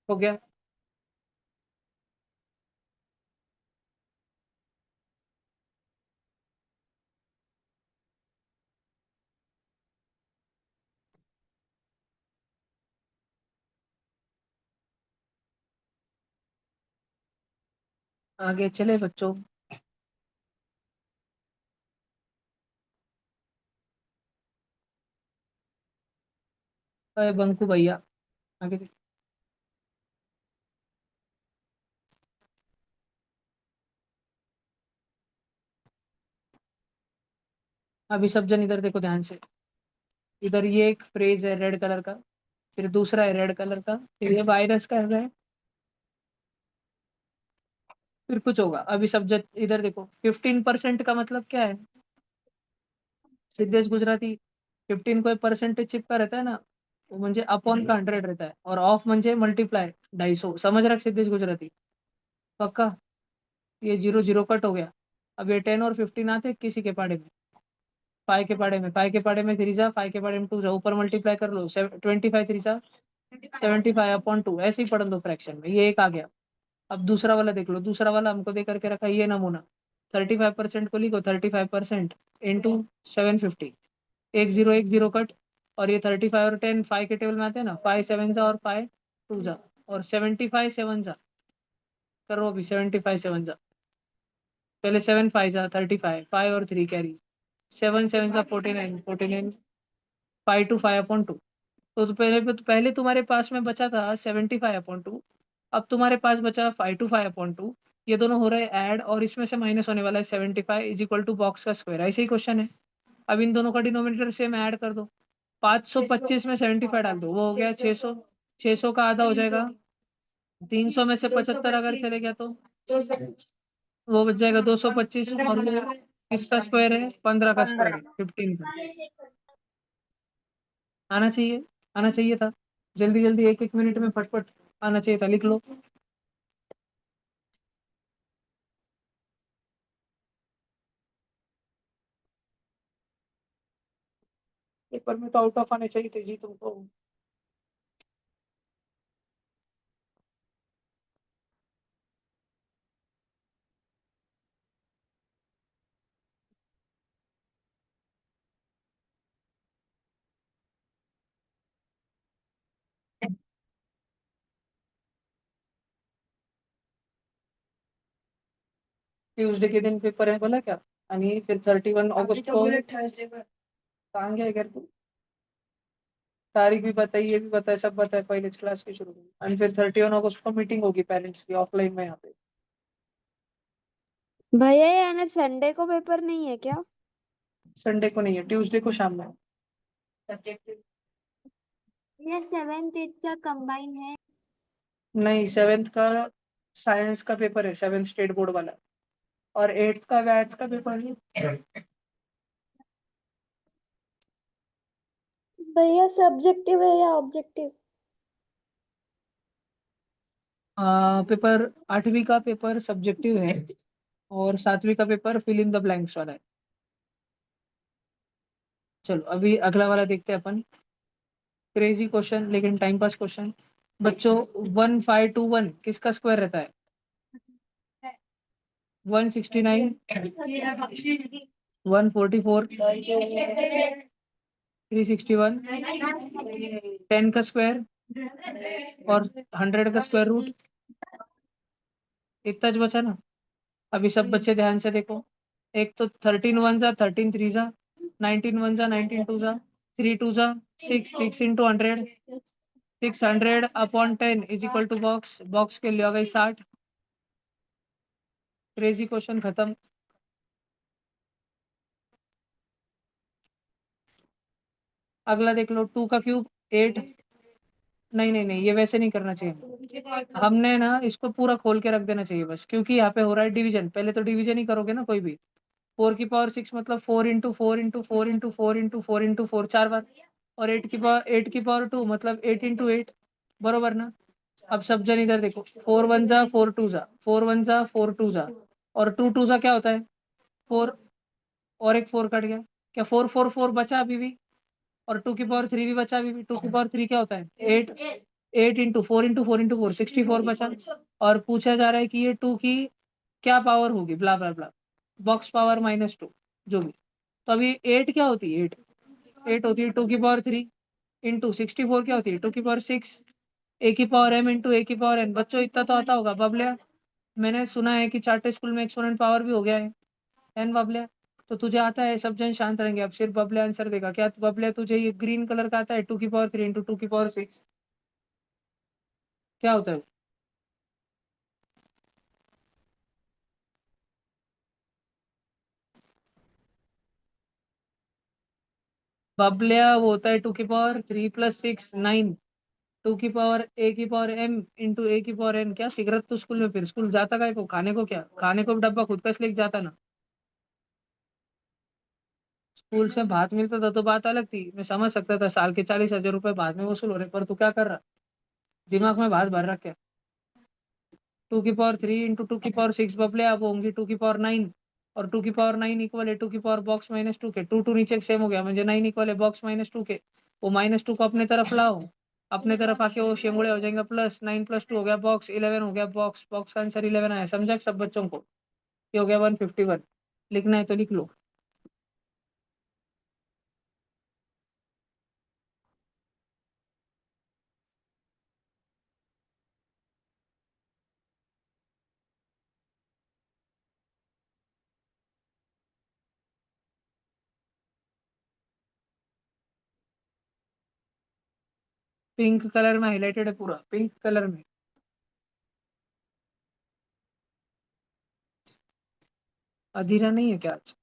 हो गया। आगे चले बच्चों। अरे बंकू भैया आगे देखो। अभी सब जन इधर देखो ध्यान से। इधर ये एक फ्रेज है रेड कलर का, फिर दूसरा है रेड कलर का, फिर ये वायरस का है, फिर कुछ होगा। अभी सब जन इधर देखो, 15% का मतलब क्या है सिद्धेश गुजराती? 15 कोई परसेंटेज चिपका रहता है ना, वो म्हणजे अपॉन का 100 रहता है, और ऑफ म्हणजे मल्टीप्लाई 250, समझ रहा है सिद्धेश गुजराती? पक्का? ये 0 0 कट हो गया। अब ये 10 और 15 आते किसी के पाड़े में, फाइव के पाड़े में, फाइव के पाड़े में थ्री जा, फाइव के पाड़े में टू जा, ऊपर मल्टीप्लाई कर लो, 25 थ्री जा 75/2, ऐसे ही पढ़ दो फ्रैक्शन में, ये एक आ गया। अब दूसरा वाला देख लो, दूसरा वाला हमको दे करके रखा है ये नमूना। 35% को लिखो, 35% इंटू 750, 1 0 1 0 कट। और ये 35 और 10 फाइव के टेबल में आते हैं ना, 5 7 जा और 5 2 जा, और 75 7 जा करो अभी, 75 7 जा, पहले 7 5 जा 35, 5 और 3 कैरी, 7 7 जा 49, 49 5/2 तो पहले तुम्हारे पास में बचा था 75/2, अब तुम्हारे पास बचा 5/2 ये दोनों हो रहे ऐड, और इसमें से माइनस होने वाला है 75 इज इक्वल टू बॉक्स का स्क्वायर, ऐसे ही क्वेश्चन है। अब इन दोनों का डिनोमिनेटर सेम ऐड कर दो, 525 में 75 डाल दो, वो हो गया 600, 600 का आधा हो जाएगा 300 में से 75 अगर चले गया तो वो बच जाएगा 225, और वो किसका स्क्वायर है? 15 का स्क्वायर है, 15 का। आना चाहिए, आना चाहिए था, जल्दी जल्दी 1 1 मिनट में फटफट आना चाहिए था, लिख लो। पेपर में तो आउट ऑफ आने चाहिए थे जी तुमको। ट्यूसडे के दिन पेपर है बोला क्या? आणि फिर 31 अगस्त को कहाँ गया घर को? तारीख भी बताई, ये भी बताए, सब बताए, पहले क्लास की शुरू हुई, और फिर 31 अगस्त को मीटिंग होगी पेरेंट्स की ऑफलाइन में यहाँ पे। भैया ये आना संडे को पेपर नहीं है क्या? संडे को नहीं है, ट्यूसडे को शाम में। सब्जेक्ट ये 7th 8th का कंबाइन है। नहीं, 7th का साइंस का पेपर है, 7th स्टेट बोर्ड वाला, और 8th का मैथ्स का पेपर है। भैया सब्जेक्टिव है या ऑब्जेक्टिव? पेपर 8वीं का पेपर सब्जेक्टिव है, और 7वीं का paper fill in the blanks वाला है। चलो अभी अगला वाला देखते हैं अपन, क्रेजी क्वेश्चन लेकिन टाइम पास क्वेश्चन। बच्चों 1521 किसका स्क्वायर रहता है? 169, 144, 361, 10 का स्क्वायर और 100 का स्क्वायर रूट, इतना ज बचा ना। अभी सब बच्चे ध्यान से देखो, एक तो 13 1 जा 13 3 जा, 19 1 जा 19 2 जा, 3 2 जा 6, 6 into 100, 600/10 is equal to box, box के लिए हो गई 60। क्रेजी क्वेश्चन खत्म। अगला देख लो, 2 का क्यूब 8। नहीं नहीं नहीं, ये वैसे नहीं करना चाहिए, हमने ना इसको पूरा खोल के रख देना चाहिए बस, क्योंकि यहाँ पे हो रहा है डिवीजन, पहले तो डिवीजन ही करोगे ना कोई भी। 4 की पावर 6 मतलब 4 इंटू 4 इंटू 4 इंटू 4 इंटू 4 चार बार, और 8 की पावर 2 मतलब 8 इंटू 8, बरोबर ना? अब सब जन इधर देखो, 4 1 जा 4 2 जा, 4 1 जा 4 2 जा, और 2 2 जा क्या होता है? 4, और एक 4 कट गया, क्या 4 4 4 बचा अभी भी? और 2 की पावर 3 भी बचा अभी भी, 2 की पावर 3 क्या होता है? 8, 8 इंटू 4 इंटू 4 इंटू 4 64 बचा। और पूछा जा रहा है कि ये 2 की क्या पावर होगी, ब्ला ब्ला ब्ला, बॉक्स पावर -2, जो भी। तो अभी 8 क्या होती है? 8 8 होती है 2 की पावर 3 इंटू 64 क्या होती है? 2 की पावर 6, A की पावर m इंटू A की पावर n। बच्चों इतना तो आता होगा बबलिया, मैंने सुना है कि चार्टे स्कूल में एक्सपोनेंट पावर भी हो गया है। एन बबलिया, तो तुझे आता है? सब जन शांत रहेंगे, अब सिर्फ बबलिया आंसर देगा। क्या बबलिया तुझे ये ग्रीन कलर का आता है? 2 की पावर 3 इंटू 2 की पावर 6 क्या होता है? बबलिया वो होता है 2 की पावर 3 + 6 9 2 की पावर a की पावर m इंटू a की पावर n। क्या सिगरेट तो स्कूल में, फिर स्कूल जाता काय को, खाने को क्या, खाने को डब्बा खुद का लेके जाता ना। स्कूल से भात मिलता था तो बात अलग थी, मैं समझ सकता था साल के 40,000 रुपए भात में वसूल हो रहे, पर तू क्या कर रहा, दिमाग में भात भर रखा है। 2 की पावर 3 इंटू 2 की पावर 6 बबले अब होंगी 2 की पावर 9, और 2 की पावर 9 इक्वल है 2 की पावर बॉक्स -2 के, 2 नीचे सेम हो गया, मुझे 9 इक्वल है बॉक्स -2 के। वो -2 को अपने तरफ लाओ, अपने तरफ आके वो शेंगुड़े हो जाएंगे, +9 + 2 हो गया बॉक्स 11 हो गया बॉक्स, बॉक्स का आंसर 11 आया। समझा सब बच्चों को? ये हो गया 151। लिखना है तो लिख लो। पिंक कलर में हाईलाइटेड है पूरा, पिंक कलर में। अधीरा नहीं है क्या आज?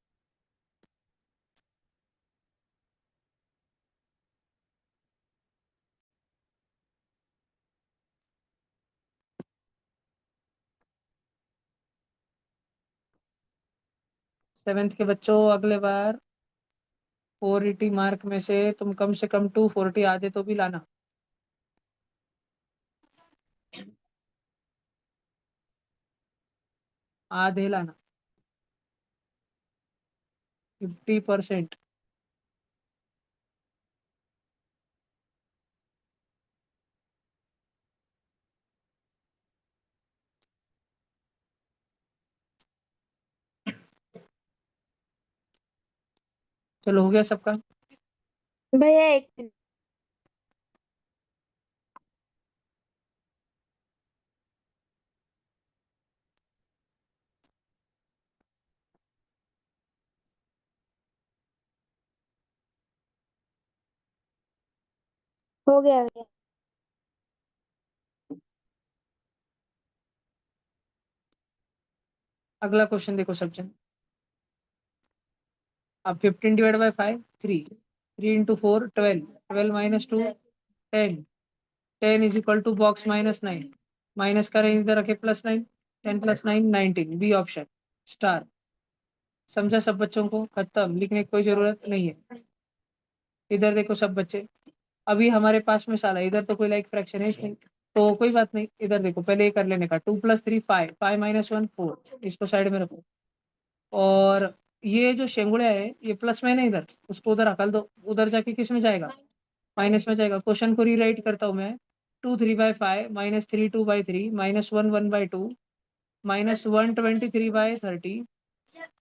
7th के बच्चों, अगले बार 480 मार्क में से तुम कम से कम 240 आधे तो भी लाना। आधे लाना, 50%। चलो हो गया सबका? भैया एक मिनट। हो गया भैया। अगला क्वेश्चन देखो सब जन। अब 15 ÷ 5 3, 3 × 4 12, 12 - 2 10, 10 is equal to box -9, minus करें इधर रखे +9, 10 + 9 19, बी ऑप्शन स्टार। समझा सब बच्चों को? खत्म, लिखने की कोई जरूरत नहीं है। इधर देखो सब बच्चे, अभी हमारे पास में साला इधर तो कोई लाइक फ्रैक्शन है नहीं, तो कोई बात नहीं। इधर देखो पहले ये कर लेने का, 2 + 3 5, 5 - 1 4, इसको साइड में रखो। और ये जो शेंगुड़िया है ये प्लस में है ना, इधर उसको उधर हकल दो, उधर जाके किस में जाएगा, माइनस में जाएगा। क्वेश्चन को रीराइट करता हूँ मैं, 2 3/5 -3 2/3 -1 1/2 -1 23/30,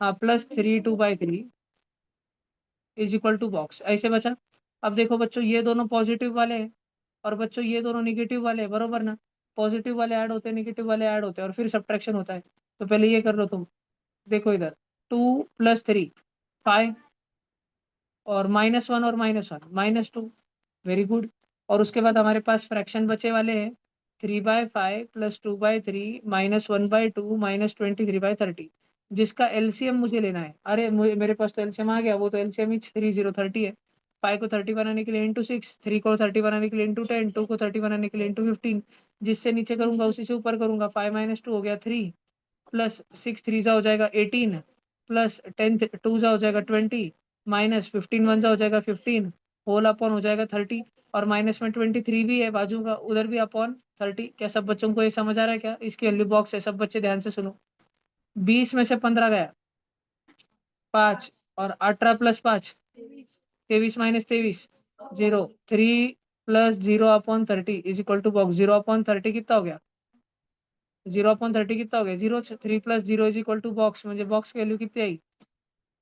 हाँ +3 2/3 इज इक्वल टू बॉक्स, ऐसे बचा। अब देखो बच्चों ये दोनों पॉजिटिव वाले हैं और बच्चों ये दोनों निगेटिव वाले हैं, बरोबर ना? पॉजिटिव वाले ऐड होते हैं, निगेटिव वाले ऐड होते हैं, और फिर सब्ट्रैक्शन होता है। तो पहले ये कर लो तुम, देखो इधर 2 + 3 5, और -1 और -1 -2, वेरी गुड। और उसके बाद हमारे पास फ्रैक्शन बचे वाले हैं, 3/5 + 2/3 -1/2 -23/30, जिसका एलसीएम मुझे लेना है। अरे मेरे पास तो एलसीएम आ गया, वो तो एलसीएम ही 3030 है। 5 को 30 बनाने के लिए ×6, 3 को 30 बनाने के लिए ×10, 2 को 30 बनाने के लिए ×15, जिससे नीचे करूंगा उसी से ऊपर करूंगा। 5 - 2 हो गया 3, +6 3 हो जाएगा 18, +10 2 हो जाएगा 20, -15 1 हो जाएगा 15, होल अपॉन हो जाएगा 30, और माइनस में 23 भी है बाजू का, उधर भी अपॉन 30। क्या सब बच्चों को ये समझ आ रहा है? क्या इसकी वैल्यू बॉक्स है? सब बच्चे ध्यान से सुनो। 20 में से 15 गया 5, और 18 + 5 23 - 23 0, 3 + 0 upon 30 is equal to box. 0 upon 30 कितना हो गया? 0 अपॉन 30 कितना हो गया? 0। 3 + 0 इज इक्वल टू बॉक्स, म्हणजे बॉक्स की वैल्यू कितनी आई?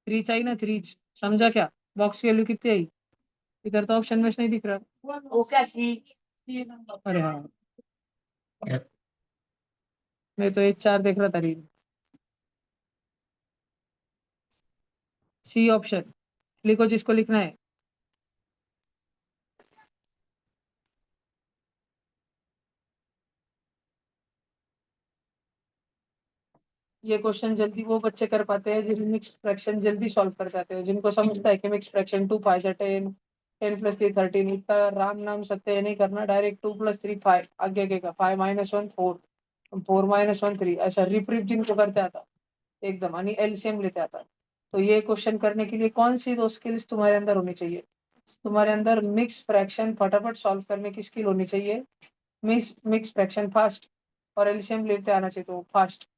3 चाहिए ना, 3। समझा क्या? बॉक्स की वैल्यू कितनी आई? इधर तो ऑप्शन में नहीं दिख रहा। अरे हाँ, मैं तो 1 4 देख रहा था रील। सी ऑप्शन लिखो जिसको लिखना है। ये क्वेश्चन जल्दी वो बच्चे कर पाते हैं जिन मिक्स फ्रैक्शन जल्दी सॉल्व कर पाते हैं, जिनको समझता है कि मिक्स फ्रैक्शन 2 5 10, 10 + 3 13, इतना राम नाम सत्य नहीं करना, डायरेक्ट 2 + 3 5, आगे का 5 - 1 4, 4 - 1 3, ऐसा रिप जिनको करते आता एकदम, आणि एलसीएम लेते आता। तो ये क्वेश्चन करने के लिए कौन सी दो स्किल्स तुम्हारे अंदर होनी चाहिए? तुम्हारे अंदर मिक्स फ्रैक्शन फटाफट सॉल्व करने की स्किल होनी चाहिए, मिक्स फ्रैक्शन फास्ट, और एलसीएम लेते आना चाहिए तो फास्ट।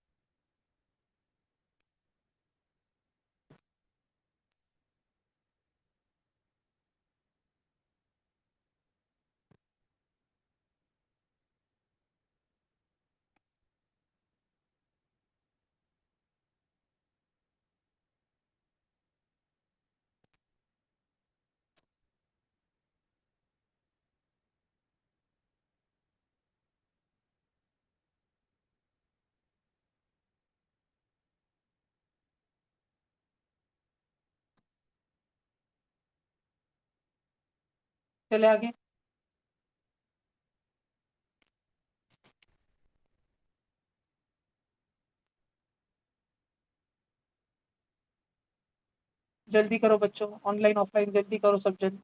चले आगे। जल्दी करो बच्चों, ऑनलाइन ऑफलाइन जल्दी करो सब जल्दी।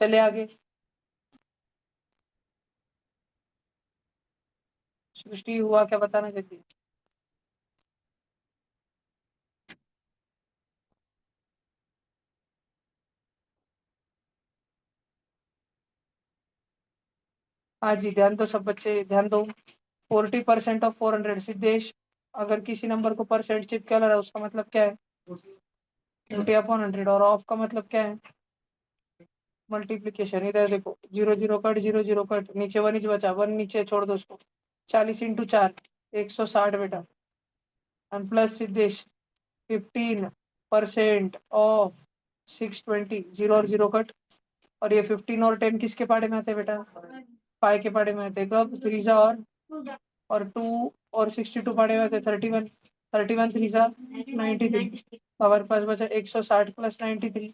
चले आगे। सृष्टि हुआ क्या, बताना जल्दी। हाँ जी, ध्यान दो सब बच्चे, ध्यान दो। 40% ऑफ 400, सिद्धेश, अगर किसी नंबर को परसेंट चिपका रहा है उसका मतलब क्या है? 40/100, और ऑफ का मतलब क्या है? मल्टीप्लीकेशन। इधर देखो, 0 0 कट, 0 0 कट, नीचे 1 इंच बचा, 1 नीचे छोड़ दो उसको। 40 × 4 160 बेटा, और प्लस सिद्धेश 15% ऑफ 620, 0 और 0 कट, और ये 15 और 10 किसके पाड़े में आते हैं बेटा? 5 के पाड़े में आते हैं। कब? 3 और 2 और 62 पाड़े में आते हैं। 31, 31 3 93, हमारे पास बचा 160 + 93।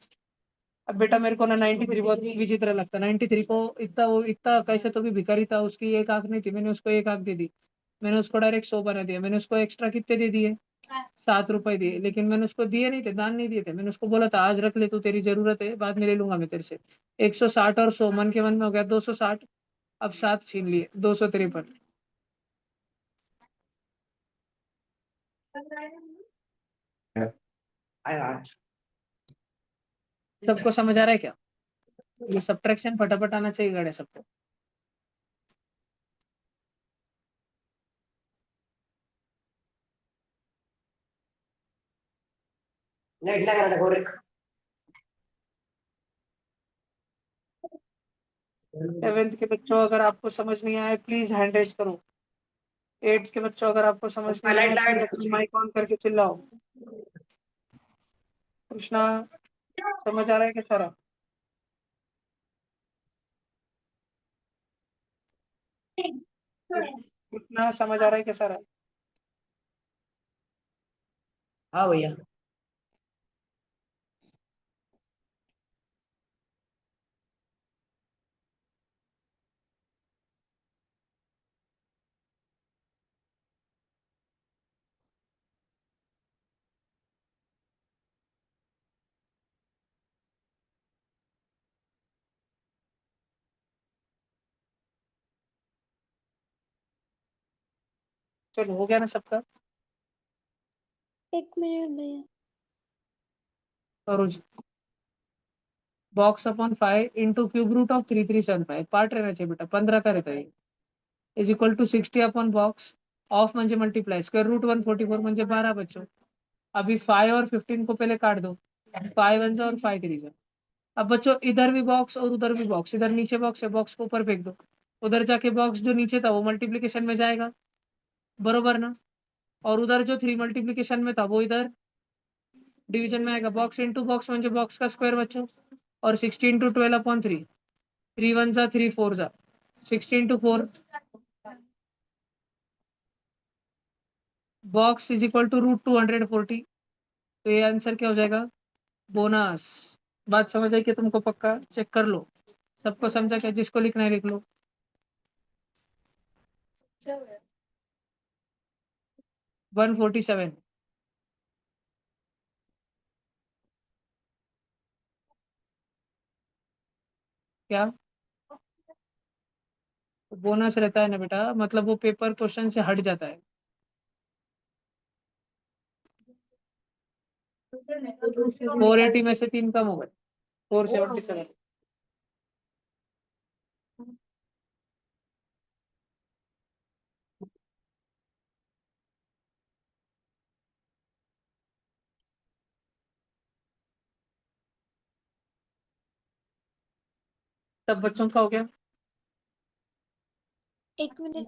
अब बेटा मेरे को ना 93 बहुत विचित्र लगता, 93 को इतना कैसे तो भी भिखारी था, उसकी एक आंख नहीं थी, मैंने उसको एक आंख दे दी, मैंने उसको डायरेक्ट 100 बना दिया। मैंने उसको एक्स्ट्रा कितने दे दिए? 7 रुपए दिए, लेकिन मैंने उसको दिए नहीं थे, दान नहीं दिए थे। मैंने उसको बोला था आज रख ले, तू तेरी जरूरत है, बाद में ले लूंगा मैं तेरे से। 160 और 100 मन के मन में हो गया 260, अब 7 छीन लिए, 253। सबको समझ आ रहा है क्या? ये सब्ट्रैक्शन फटाफट आना चाहिए गाड़े सबको। सेवेंथ के बच्चों अगर आपको समझ नहीं आए प्लीज हैंड रेज करो। 8th के बच्चों अगर आपको समझ नहीं आए प्लीज अपनी माइक ऑन करके चिल्लाओ। कृष्णा, समझ आ रहा है क्या सारा? कृष्णा, समझ आ रहा है क्या सारा? हाँ भैया। चलो, हो गया ना सबका? 1 मिनट भैया। करो जी। Box upon 5 into cube root of 3375, part रहना चाहिए बेटा, 15 का रहता है, is equal to 60 upon box of म्हणजे मल्टीप्लाई स्क्वायर रूट 144 म्हणजे 12 बच्चों। अभी 5 और 15 को पहले काट दो, 5 1 और 5 3। अब बच्चों इधर भी बॉक्स और उधर भी बॉक्स, इधर नीचे बॉक्स है, बॉक्स को ऊपर फेंक दो, उधर जाके बॉक्स जो नीचे था वो मल्टीप्लीकेशन में जाएगा, बरोबर ना? और उधर जो 3 मल्टीप्लीकेशन में था वो इधर डिवीजन में आएगा। बॉक्स इंटू बॉक्स म्हणजे बॉक्स का स्क्वायर बच्चों, और 60 × 12/3, 3 1 जा 3 4 जा, 60 × 4, box is equal to root 240। तो ये आंसर क्या हो जाएगा? बोनस। बात समझ आई कि तुमको? पक्का चेक कर लो, सबको समझा क्या? जिसको लिखना है लिख लो। 147। क्या बोनस रहता है ना बेटा, मतलब वो पेपर क्वेश्चन से हट जाता है। फोर 80 में से 3 कम हो गए, 477। सब बच्चों का हो गया। एक मिनट।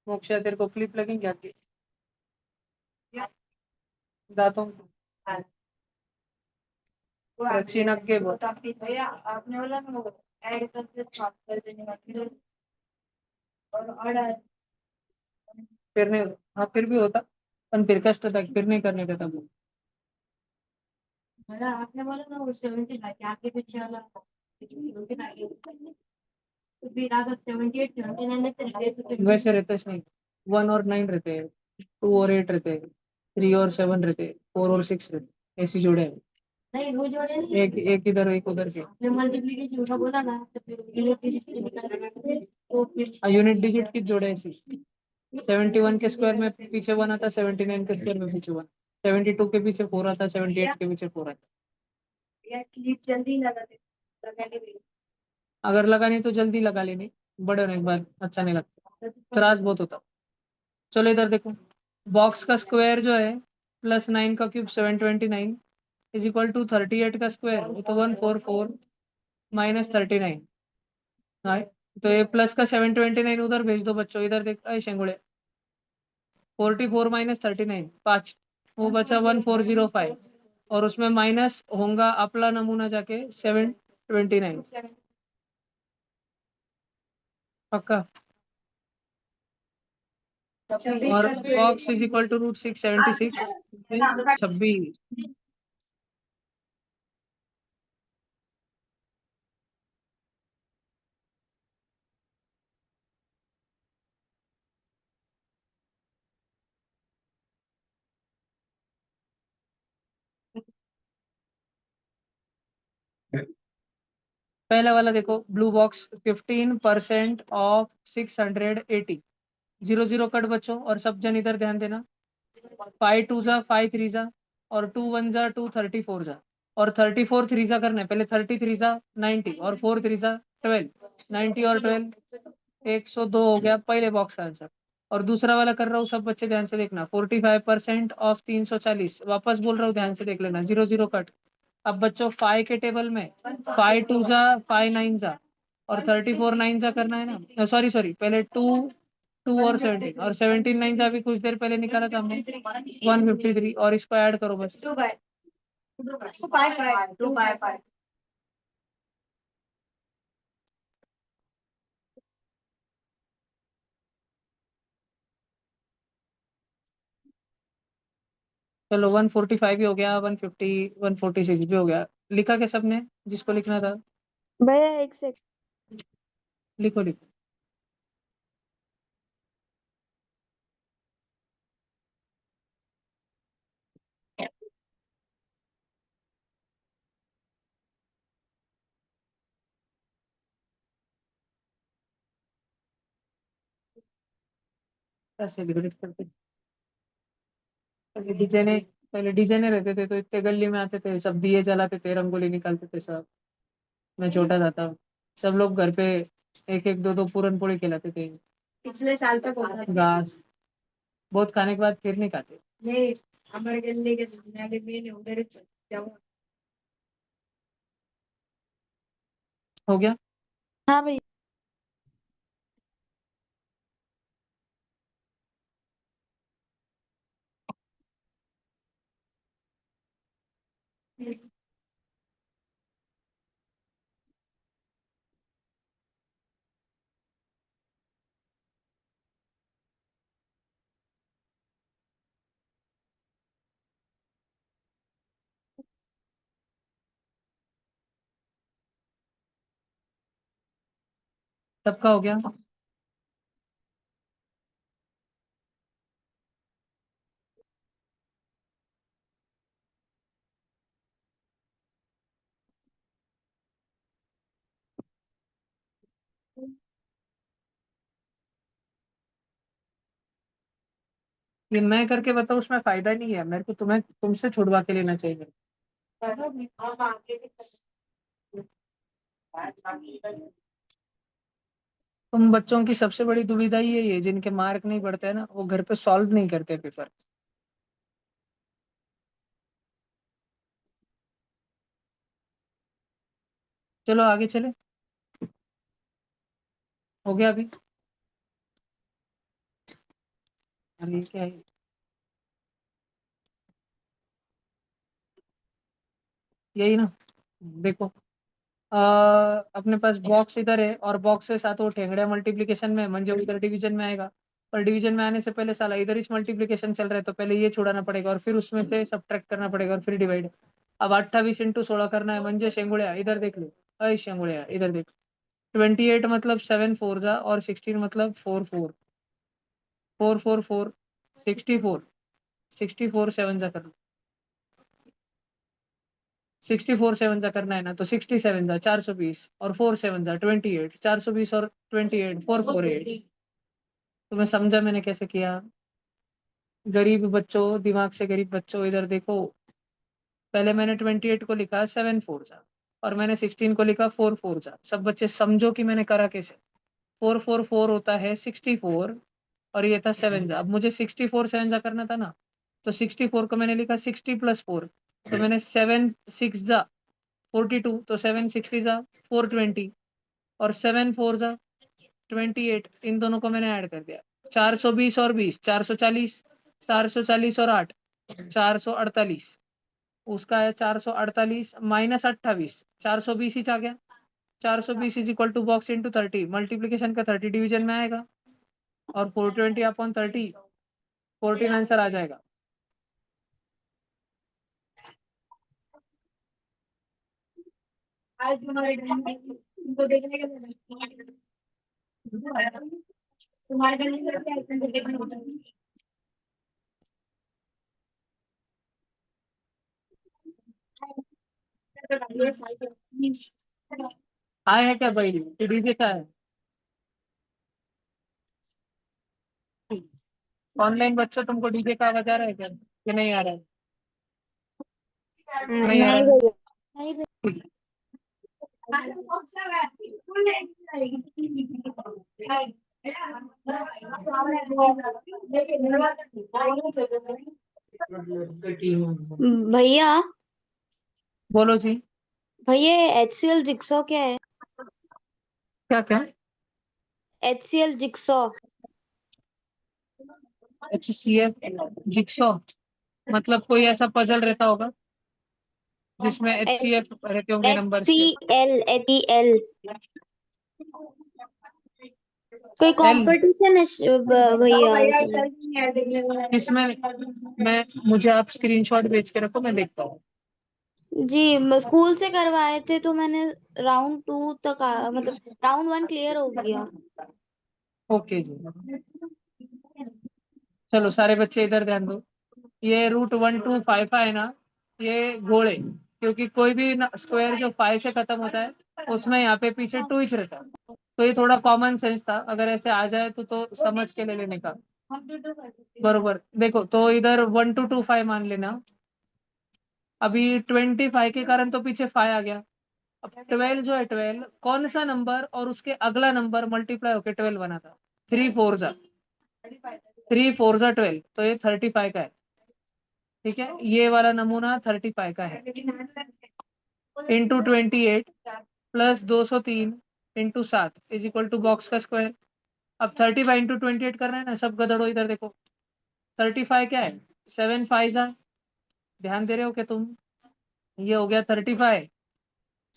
मोक्षा तेरे को क्लिप लगेंगे आगे दांतों रचीन के वो भैया आपने बोला ना वो ऐड करके साफ कर देने का और ऑर्डर फिर नहीं, हाँ फिर भी होता, पण फिर कष्ट था, फिर नहीं करने देता वो। भैया आपने बोला ना वो 70 लाख आगे पीछे वाला तो फिर अगर 78 79 में चले गए तो वैसे रहते नहीं, 1 और 9 रहते हैं, 2 और 8 रहते हैं, 3 और 7 रहते हैं, 4 और 6 रहते हैं, ऐसी जोड़े हैं। नहीं वो जोड़े नहीं एक एक इधर एक उधर के। आपने मल्टीप्लिकेशन का बोला ना तो फिर यूनिट डिजिट निकालना तो फिर यूनिट डिजिट की जोड़े ऐसी, 71 के स्क्वायर में पीछे 1 आता, 79 के स्क्वायर में पीछे 1, 72 के पीछे 4 आता, 78 के पीछे 4 आता। या क्लिप जल्दी लगा दे लगाने में अगर लगानी तो जल्दी लगा लेनी, बड़े होने के बाद अच्छा नहीं लगता, त्रास बहुत होता। चलो इधर देखो, बॉक्स का स्क्वायर जो है +9 का क्यूब 729 इज इक्वल टू 38 का स्क्वायर, वो तो 144 -39। हाँ, तो ये प्लस का 729 उधर भेज दो बच्चों, इधर देख ऐ शेंगुड़े, 44 -39 5, वो बचा 1405, और उसमें माइनस होगा अपला नमूना जाके 729। पक्का। और बॉक्स इज इक्वल टू √676 26। पहला वाला देखो, ब्लू बॉक्स 15% ऑफ 680, 0 0 कट बच्चों, और सब जन इधर ध्यान देना, 5 2 जा 5 3 जा, और 2 1 जा 2 34 जा, और 34 3 जा करना है, पहले 33 जा 90, और 4 3 जा 12, 90 और 12 102 हो गया पहले बॉक्स का आंसर। और दूसरा वाला कर रहा हूँ, सब बच्चे ध्यान से देखना, 45% ऑफ 340, वापस बोल रहा हूँ ध्यान से देख लेना, 0 0 कट। अब बच्चों 5 के टेबल में 5 2 जा 5 9 जा, और 34 9 जा करना है ना, सॉरी सॉरी, पहले 2 2 और 17, और 17 9 जा भी कुछ देर पहले निकाला था हमने, 153, और इसको ऐड करो बस। 2 बाय 2 बाय 2 बाय चलो 145 भी हो गया, 150 146 भी हो गया। लिखा क्या सबने, जिसको लिखना था? भैया एक सेकंड। लिखो लिखो। सेलिब्रेट करते, पहले डीजे, पहले डीजे ने रहते थे तो इतने गली में आते थे, सब दिए जलाते थे, रंगोली निकालते थे सब। मैं छोटा सा था, सब लोग घर पे एक एक दो दो पूरन पोड़ी खिलाते थे। पिछले साल तक होता था घास बहुत खाने के बाद फिर नहीं खाते। ये हमारे गली के सामने वाले में ने उधर जाओ हो गया। हाँ भैया। सबका हो गया? ये मैं करके बताऊँ उसमें फायदा नहीं है, मेरे को तुम्हें तुमसे छुड़वा के लेना चाहिए। तुम बच्चों की सबसे बड़ी दुविधा ही यही है, जिनके मार्क नहीं बढ़ते हैं ना, वो घर पे सॉल्व नहीं करते पेपर। चलो आगे चले। हो गया अभी? अभी क्या है? यही ना। देखो, अपने पास बॉक्स इधर है और बॉक्स के साथ वो ठेंगड़िया मल्टीप्लिकेशन में है, म्हणजे उधर डिवीजन में आएगा। पर डिवीजन में आने से पहले साला इधर इस मल्टीप्लिकेशन चल रहा है, तो पहले ये छुड़ाना पड़ेगा और फिर उसमें से सब्ट्रैक्ट करना पड़ेगा और फिर डिवाइड। अब 28 इंटू 16 करना है, म्हणजे शेंगुड़िया इधर देख लो। अय शेंगुड़िया इधर देख। 28 मतलब 7 4 जा और 16 मतलब 4 4 4 4 4 64 64 7 जा करना। 64 7 जा करना है ना, तो 67 जा 420 और 4 7 जा 28, 420 और 28 448। तुम्हें समझा मैंने कैसे किया? गरीब बच्चों, दिमाग से गरीब बच्चों, इधर देखो। पहले मैंने 28 को लिखा 7 4 जा और मैंने 16 को लिखा 4 4 जा। सब बच्चे समझो कि मैंने करा कैसे। 4 4 4 होता है 64 और ये था 7 जा। अब मुझे 64 7 जा करना था ना, तो 64 को मैंने लिखा 60 प्लस 4, तो मैंने 7 6 जा 42, तो 7 60 जा 420 और 7 4 जा 28, इन दोनों को मैंने ऐड कर दिया। 420 और 20 440, 440 और 8 448, उसका है 448 माइनस 28, 420 ही आ गया। 420 is equal to box into 30, multiplication का 30 डिवीजन में आएगा और 420 अपॉन 30 14 आंसर आ जाएगा। आज तुम्हारे घर में उनको देखने के लिए तुम्हारे घर में क्या है, तुमको देखने को मिलेगा। आए है क्या भाई? डीजे का है? ऑनलाइन बच्चों, तुमको डीजे का आवाज आ रहा है क्या कि नहीं आ रहा है? नहीं आ रहा है? नहीं भैया। ठीक है। भैया बोलो जी। भैया HCL जिक्सॉ क्या है? क्या क्या? HCL jigsaw. HCF जिक्सॉ मतलब कोई ऐसा पजल रहता होगा जिसमें H HCF रहते होंगे नंबर्स के। HCL कोई एल कंपटीशन है भैया शायद। इसमें मैं मुझे आप स्क्रीनशॉट भेज के रखो, मैं देखता हूँ। जी स्कूल से करवाए थे तो मैंने राउंड 2 तक मतलब राउंड 1 क्लियर हो गया। ओके जी। चलो सारे बच्चे इधर ध्यान दो। ये √1 2 5 है ना, ये घोड़े, क्योंकि कोई भी स्क्वायर जो 5 से खत्म होता है उसमें यहाँ पे पीछे 2 ही रहता है। तो ये थोड़ा कॉमन सेंस था, अगर ऐसे आ जाए तो समझ के ले लेने का। बरोबर। देखो तो इधर 1 2 2 5 मान लेना। अभी 25 के कारण तो पीछे 5 आ गया। अब 12 जो है, 12 कौन सा नंबर और उसके अगला नंबर मल्टीप्लाई होकर 12 बना था? 3 4 जा 3 4 जा 12, तो ये 35 का है। ठीक है, ये वाला नमूना 35 का है। Into 28 plus 203 into 7 is equal to box का स्क्वायर। अब 35 इंटू 28 कर रहे हैं ना, सब गधड़ो इधर देखो। 35 क्या है? 7 5 जा, ध्यान दे रहे हो क्या तुम? ये हो गया 35।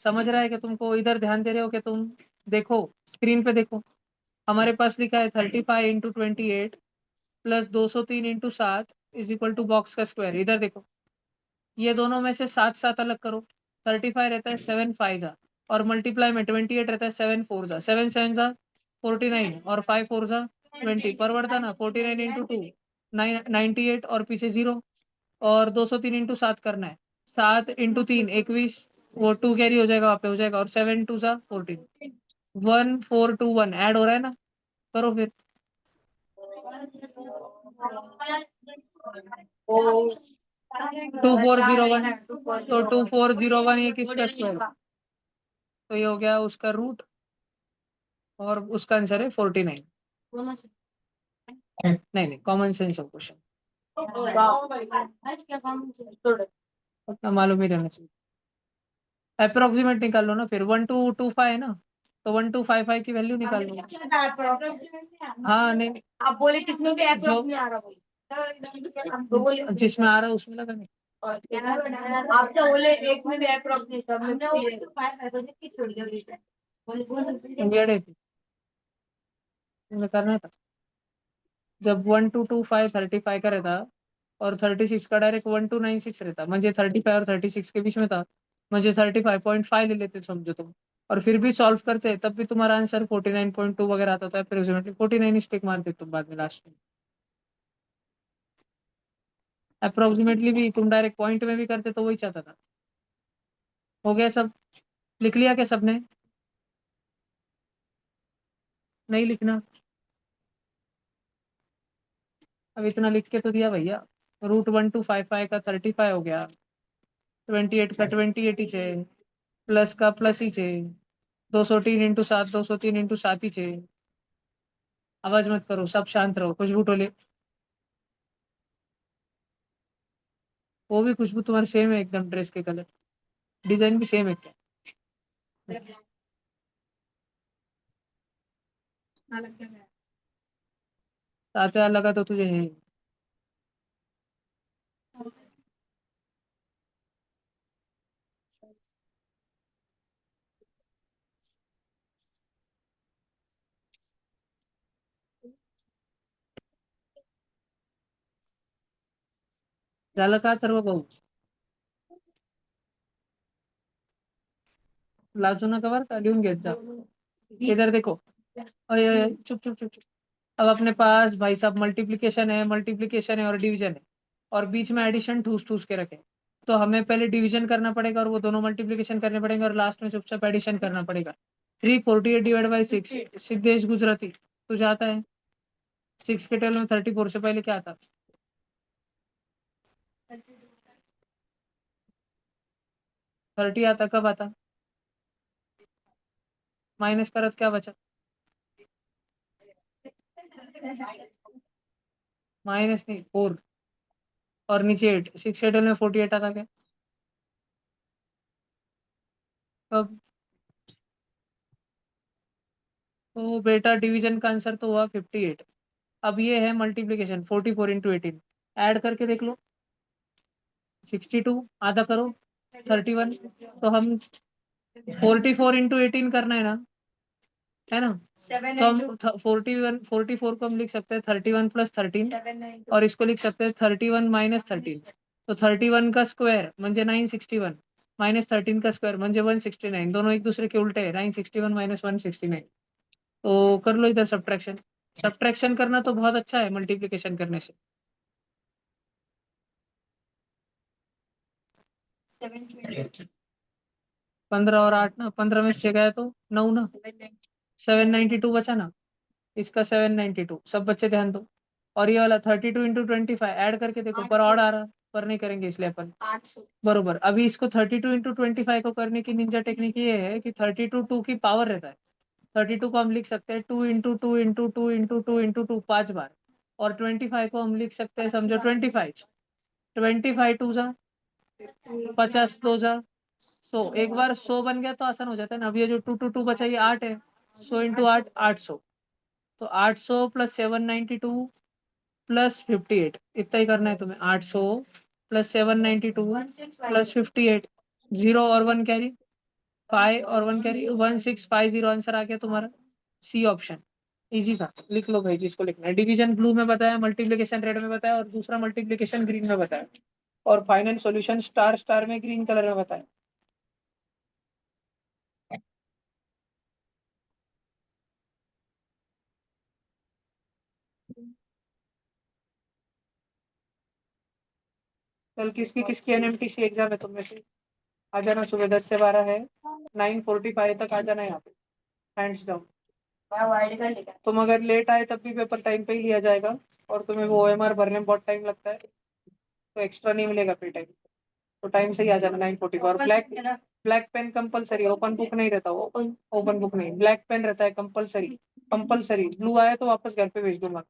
समझ रहा है कि तुमको, इधर ध्यान दे रहे हो कि तुम देखो स्क्रीन पे देखो, हमारे पास लिखा है 35 into 28 plus 203 into 7 is equal to box का स्क्वायर। इधर देखो, ये दोनों में से 7 अलग करो। 35 रहता है 7 5 जा, और मल्टीप्लाई में 28 रहता है 7 4 जा, 7 7 जा 49 और 5 4 जा 20, पर बढ़ता ना 49 इंटू 2 98 और पीछे 0, और 203 इंटू 7 करना है, 7 इंटू 3 21, वो 2 कैरी हो जाएगा, वहाँ पे हो जाएगा, और 7 2 जा 14, 1 4 2 1 ऐड हो रहा है ना, करो फिर। 2401, तो 2401 ये किसका स्क्वायर, तो ये हो गया उसका रूट, और उसका आंसर है 49। नहीं, कॉमन सेंस ऑफ क्वेश्चन, उतना मालूम ही रहना चाहिए। अप्रोक्सीमेट निकाल लो ना फिर, 1225 है ना, तो 1255 की वैल्यू निकाल लो। हाँ नहीं, आप बोले कितने भी जो नहीं आ रहा भाई, जिसमें आ रहा है उसमें लगा नहीं। आप तो बोले एक में भी अप्रोक्स नहीं, सब में छोड़ दिया। इंडिया डे पे तुम्हें करना था, जब 1225 35 का रहता, और 36 का डायरेक्ट 1296 रहता, म्हणजे 35 और 36 के बीच में था, म्हणजे 35.5 ले लेते समझो तुम, और फिर भी सॉल्व करते तब भी तुम्हारा आंसर 49.2 वगैरह आता था, अप्रोक्सीमेटली 49 स्टिक मारते तुम बाद में लास्ट में। अप्रोक्सीमेटली भी तुम डायरेक्ट पॉइंट में भी करते तो वही चाहता था। हो गया सब, लिख लिया क्या सबने, नहीं लिखना, अब इतना लिख के तो दिया भैया। √1255 का 35 हो गया, 28 का 28 ही छे, प्लस का प्लस ही छे, 203 इंटू 7 203 इंटू 7 ही छे। आवाज मत करो, सब शांत रहो, खुशबू टोले, वो भी खुशबू तुम्हारे सेम है एकदम, ड्रेस के कलर डिजाइन भी सेम है क्या, साथ लगा तो तुझे है। झालं का सर्व भाऊ, लाजू नका बरं का, लिहून घेत जा। इधर देखो, अरे अरे, चुप चुप चुप चुप। अब अपने पास भाई साहब मल्टीप्लिकेशन है और डिवीजन है, और बीच में एडिशन ठूस ठूस के रखे, तो हमें पहले डिवीजन करना पड़ेगा और वो दोनों मल्टीप्लिकेशन करने पड़ेंगे, और लास्ट में चुपचाप एडिशन करना पड़ेगा। 348 डिवाइड बाई 6, सिद्धेश गुजराती तुझे आता है, 6 के टेल में 34 से पहले क्या आता, 30 आता, कब आता, माइनस करत क्या बचा, माइनस नहीं 4, और नीचे 8, 6 के टेल में 48 आता क्या, कब, तो बेटा डिवीजन का आंसर तो हुआ 58। अब ये है मल्टीप्लिकेशन, 44 इंटू 18, ऐड करके देख लो, 62 आधा करो 31, तो हम 44 इंटू 18 करना है ना, तो हम 44 को हम लिख सकते हैं 31 प्लस 13, और इसको लिख सकते हैं 31 माइनस 13, तो 31 का स्क्वायर म्हणजे 961, माइनस 13 का स्क्वायर म्हणजे 169, दोनों एक दूसरे के उल्टे है, 961 माइनस 169, तो कर लो इधर सब्ट्रैक्शन। सब्ट्रैक्शन करना तो बहुत अच्छा है मल्टीप्लिकेशन करने से। 15 और 8 ना, 15 में 6 गया तो 9 ना, 792 बचा ना, इसका 792, सब बच्चे ध्यान दो, और ये वाला 32 इंटू 25 ऐड करके देखो, पर ऑड आ रहा, पर नहीं करेंगे इसलिए अपन, बरोबर। अभी इसको 32 इंटू 25 को करने की निंजा टेक्निक ये है कि 32 2 की पावर रहता है, 32 को हम लिख सकते हैं 2 इंटू 2 इंटू 2 इंटू 2 इंटू 2 5 बार, और 25 को हम लिख सकते हैं समझो 25, 25 2 जा 50 2 जा 100, एक बार 100 बन गया तो आसान हो जाता है ना। अब ये जो 2 2 2 बचा ये 8 है, 100 इंटू 8 800, तो 800 प्लस 792 प्लस 58, इतना ही करना है तुम्हें, 800 प्लस 792 प्लस 58, 0 और 1 कैरी, 5 और 1 कैरी, 1650 आंसर आ गया तुम्हारा। सी ऑप्शन इजी था, लिख लो भाई जिसको लिखना है। डिवीजन ब्लू में बताया, मल्टीप्लिकेशन रेड में बताया और दूसरा मल्टीप्लिकेशन ग्रीन में बताया, और फाइनल सॉल्यूशन स्टार स्टार में ग्रीन कलर में बताया। कल किसकी किसकी एनएमटीसी एग्जाम है तुम में से? आ जाना, सुबह 10 से 12 है, 9:45 तक आ जाना यहाँ पे, हैंड्स डाउन। मैं वो आईडी कार्ड लेकर तुम अगर लेट आए तब भी पेपर टाइम पे ही लिया जाएगा, और तुम्हें वो ओएमआर भरने में बहुत टाइम लगता है, तो एक्स्ट्रा नहीं मिलेगा फिर टाइम। तो टाइम से ही आ जाना 9:45। और black pen compulsory, open book नहीं रहता, ओपन ओपन बुक नहीं, ब्लैक पेन रहता है कंपलसरी, कंपलसरी। ब्लू आया तो वापस घर पे भेज दूंगा।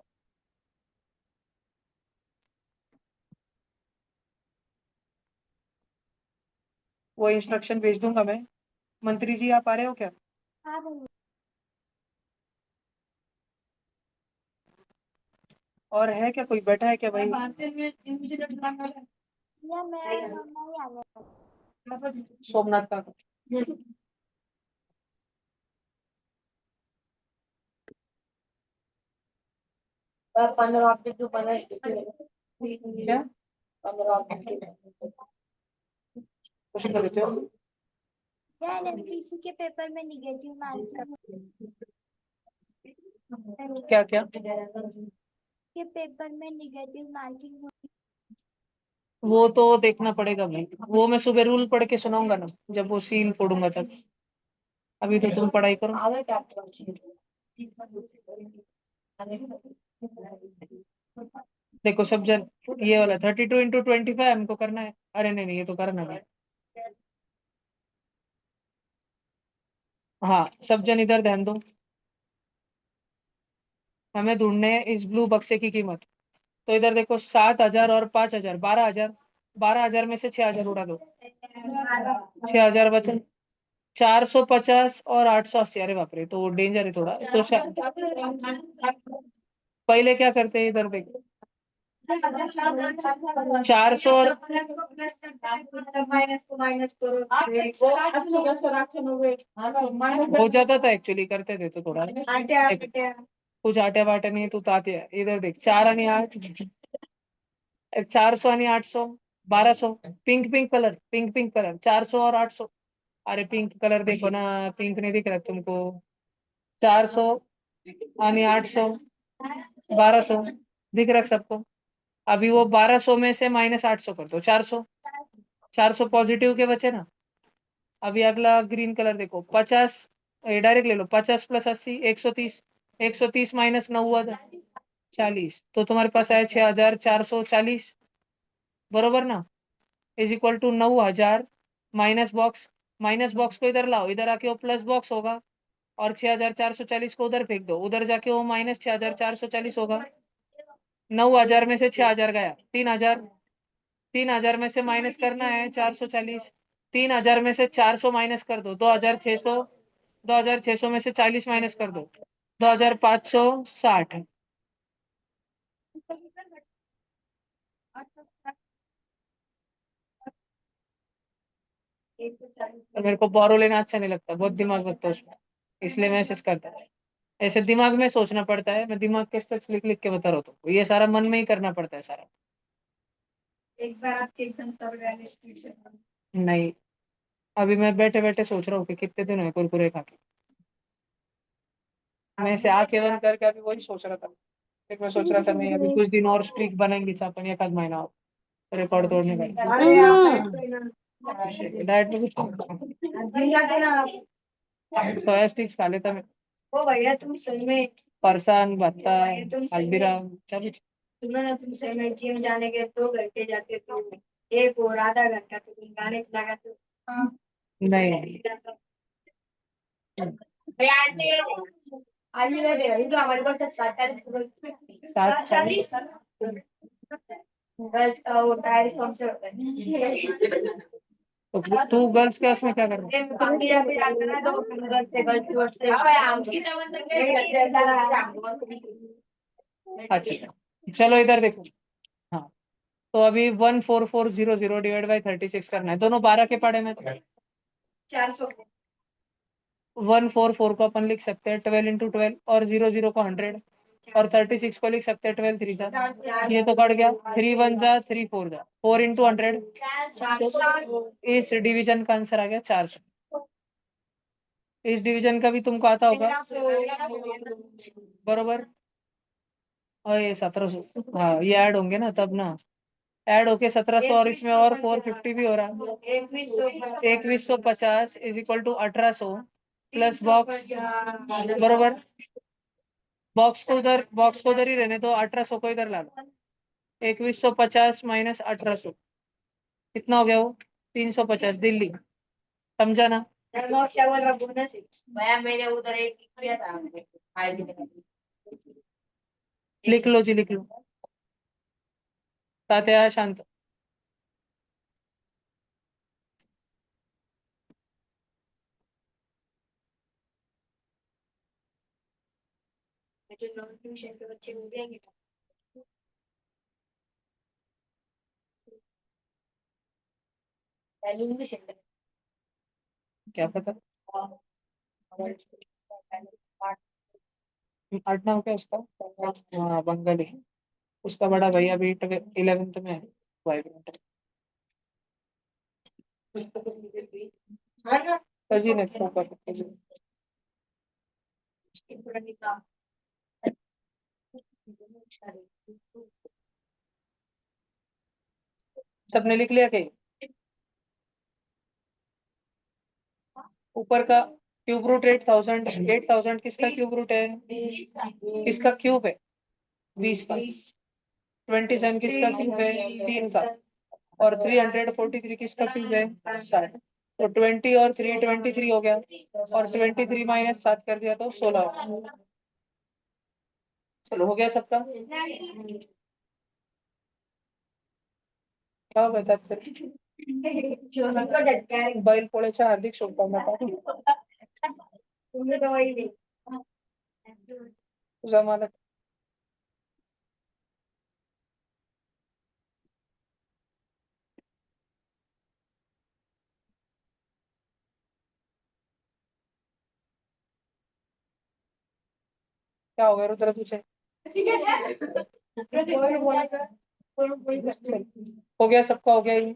वो इंस्ट्रक्शन भेज दूंगा मैं। मंत्री जी आप आ रहे हो क्या? और है क्या, कोई बैठा है क्या भाई? सोमनाथ का। पंद्रह ऑब्जेक्ट जो 15 क्या 15 ऑब्जेक्ट कुछ कर रहे हो? एनएमटीसी के पेपर में निगेटिव मार्किंग क्या क्या? के पेपर में निगेटिव मार्किंग वो तो देखना पड़ेगा भाई, वो मैं सुबह रूल पढ़ के सुनाऊंगा ना, जब वो सील फोड़ूंगा तब। अभी तो तुम पढ़ाई करो। आगे क्या देखो सब जन, ये वाला 32 × 25 हमको करना है। अरे नहीं नहीं, ये तो करना है। हाँ सब जन इधर ध्यान दो, हमें ढूंढने है इस ब्लू बक्से की कीमत। तो इधर देखो, 7,000 और 5,000, 12,000। 12,000 में से 6,000 उड़ा दो, 6,000 बचे। 450 और 880, अरे बाप रे, तो डेंजर है थोड़ा तो पहले क्या करते हैं, इधर देखो 400 और माइनस को माइनस करो हो जाता था एक्चुअली, करते थे तो थोड़ा देख, आटे कुछ आटे वाटे नहीं तू ताते है। इधर देख 4 आणि 8, 400 आणि 800, 1200। Pink pink colour, pink pink colour, 400 और 800। अरे पिंक कलर देखो ना, पिंक नहीं दिख रहा तुमको? 400 आणि 800, 1200 दिख रहा है सबको? अभी वो 1200 में से -800 कर दो, 400। 400 पॉजिटिव के बचे ना। अभी अगला ग्रीन कलर देखो, 50, डायरेक्ट ले लो, 50 + 80, 130। 130 माइनस 90, 40। तो तुम्हारे पास आया 6,440, बरोबर ना? Is equal to 9,000 minus box को इधर लाओ, इधर आके वो प्लस बॉक्स होगा, और 6,440 को उधर फेंक दो, उधर जाके वो -6,440 होगा। 9,000 में से 6,000 गया, 3,000। 3,000 में से माइनस करना है 440। 3,000 में से 400 माइनस कर दो, 2,600। 2,600 में से 40 माइनस कर दो, 2,560। तो मेरे को बोरो लेना अच्छा नहीं लगता, बहुत दिमाग लगता है उसमें, इसलिए मैं ऐसे करता है। ऐसे दिमाग में सोचना पड़ता है, मैं दिमाग के स्टेप्स लिख लिख के बता रहा हूँ तुमको, ये सारा मन में ही करना पड़ता है सारा। एक बार आपके एकदम सर्वरियलिस्टिक से नहीं, अभी मैं बैठे बैठे सोच रहा हूँ कि कितने दिन हुए कुरकुरे खा के, मैं ऐसे आंखें बंद करके अभी वही सोच रहा था। फिर मैं सोच रहा था नहीं, अभी कुछ दिन और स्ट्रीक बनाएंगे अपन, एक आध महीना और रिकॉर्ड तोड़ने का। अरे आप डाइट में कुछ जिम जाते ना आप सोया स्टिक्स खा लेता मैं, ओ भैया तुम सही में फरसान, भत्ता, तुम सही में हल्दीराम, सब कुछ। तुम्हें ना तुम सही में जिम जाने के 2 घंटे जाते तो एक और आधा घंटा तो तुम गाने लगाते हो नहीं भैया आज ले दे ये तो हमारे पास 47 गर्ल्स का वो टायर पंक्चर होता है तो तू गर्ल्स के उसमें क्या कर रहा है? अच्छा चलो इधर देखो। हाँ तो अभी 14400 डिवाइड बाई 36 करना है। दोनों 12 के पढ़े में 400 144 को अपन लिख सकते हैं 12 इंटू 12 और 00 को 100 और 36 को लिख सकते हैं 12 3 जा, ये तो कट गया। 3 1 जा 3 4 जा 4 इंटू 100, इस डिवीजन का आंसर आ गया 400। इस डिवीजन का भी तुमको आता होगा, बरोबर। और ये 1700, हाँ ये ऐड होंगे ना तब ना, ऐड होके 1700 और इसमें और 450 भी हो रहा है। 2150 is equal to 1800 plus box, बरोबर। बॉक्स को उधर ही रहने दो, 1800 को इधर ला लो। 2150 माइनस 1800 कितना हो गया वो? 350 दिल्ली, समझा ना? मैंने उधर एक किया था लिख लो जी, लिख लो। तात्या शांत। जो नॉन ट्यूशन के बच्चे हो गए क्या पता, आठना हो क्या उसका? हाँ बंगाली। उसका बड़ा भैया भी 11th में है, वाइब्रेंट। हाँ ना कजी ने ऊपर सबने लिख लिया कि ऊपर का क्यूब रूट 8000, 8000 किसका क्यूब रूट है? किसका क्यूब है? 20 का। 27 किसका क्यूब है? 3 का। और 343 किसका क्यूब है? 60। तो 20 और 3 23 हो गया, और 23 माइनस 7 कर दिया तो 16 हो गया। चलो हो गया सबका। क्या हो गया था? बैल पोळ्याच्या हार्दिक शुभकामना। तुझा मालक क्या हो गया रुद्र तुझे? हो गया सबका, हो गया ये।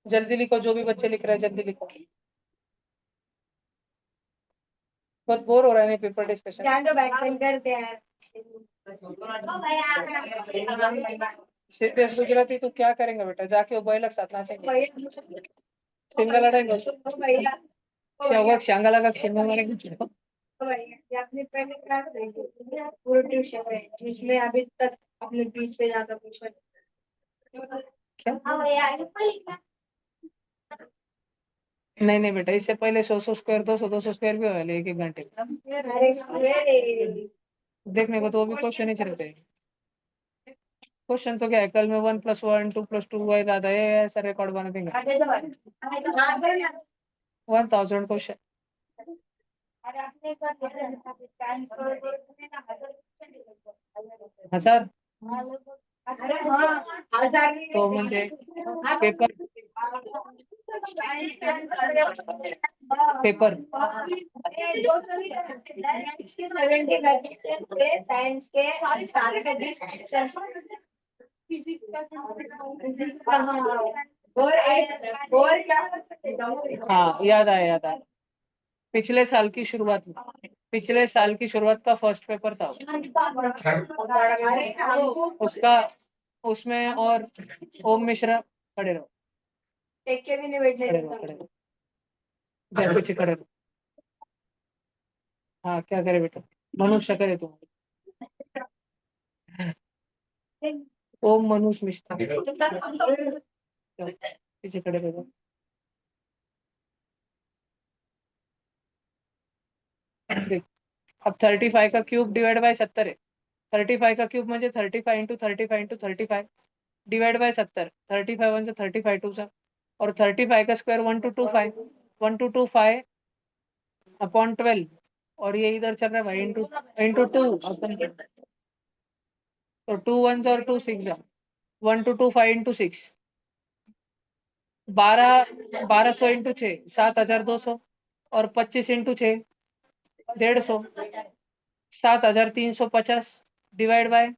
जल्दी लिखो, जो भी बच्चे लिख रहे हैं जल्दी लिखो। बहुत बोर हो रहा है ना पेपर डिस्कशन। जान दो बैक पेन करते हैं सिद्धेश गुजराती तू क्या करेंगे बेटा? जाके उबैलक साथ नाचेंगे, सिंगल लड़ेंगे, भैया शेवक शांगाला का शिंगा मारेंगे। ये आपने पहले क्लास पूरा ट्यूशन है जिसमें अभी तक अपने 20 से ज्यादा क्वेश्चन क्या? हाँ भैया लिखना नहीं नहीं बेटा, इससे पहले 100 स्क्वायर 200 स्क्वायर भी होगा एक एक घंटे में। अरे स्क्वायर देखने को तो वो भी क्वेश्चन ही चलते हैं। क्वेश्चन तो क्या है, कल में 1+1 2+2 वही ज्यादा है, ऐसा रिकॉर्ड बना देंगे। 1000 क्वेश्चन। हजार अरे हाँ 1000 तो म्हणजे पेपर पेपर 70 थे साइंस के 720 और क्या हाँ याद आया याद आया। पिछले साल की शुरुआत में, पिछले साल की शुरुआत का फर्स्ट पेपर था उसका, उसमें और ओम मिश्रा। खड़े रहो, देख के भी नहीं बैठने खड़े रहो, खड़े रहो, इधर पीछे खड़े रहो। हाँ क्या करे बेटा, मनुष्य करे तुम। ओम मनुष्य मिश्रा, पीछे खड़े रहो। देख, अब 35 का क्यूब डिवाइड बाय 70 है। 35 का क्यूब म्हणजे 35 into 35 into 35 divide by 70। 35 one से 35 टू सा, और 35 का स्क्वायर 1225, 1225 अपॉन 12, और ये इधर चल रहा है भाई इंटू इंटू 2 अपन तो 2 1 और 2 6 1 2 2 5 इंटू 6 1200 इंटू 6 7200 और 25 into 6 150 7350 divide by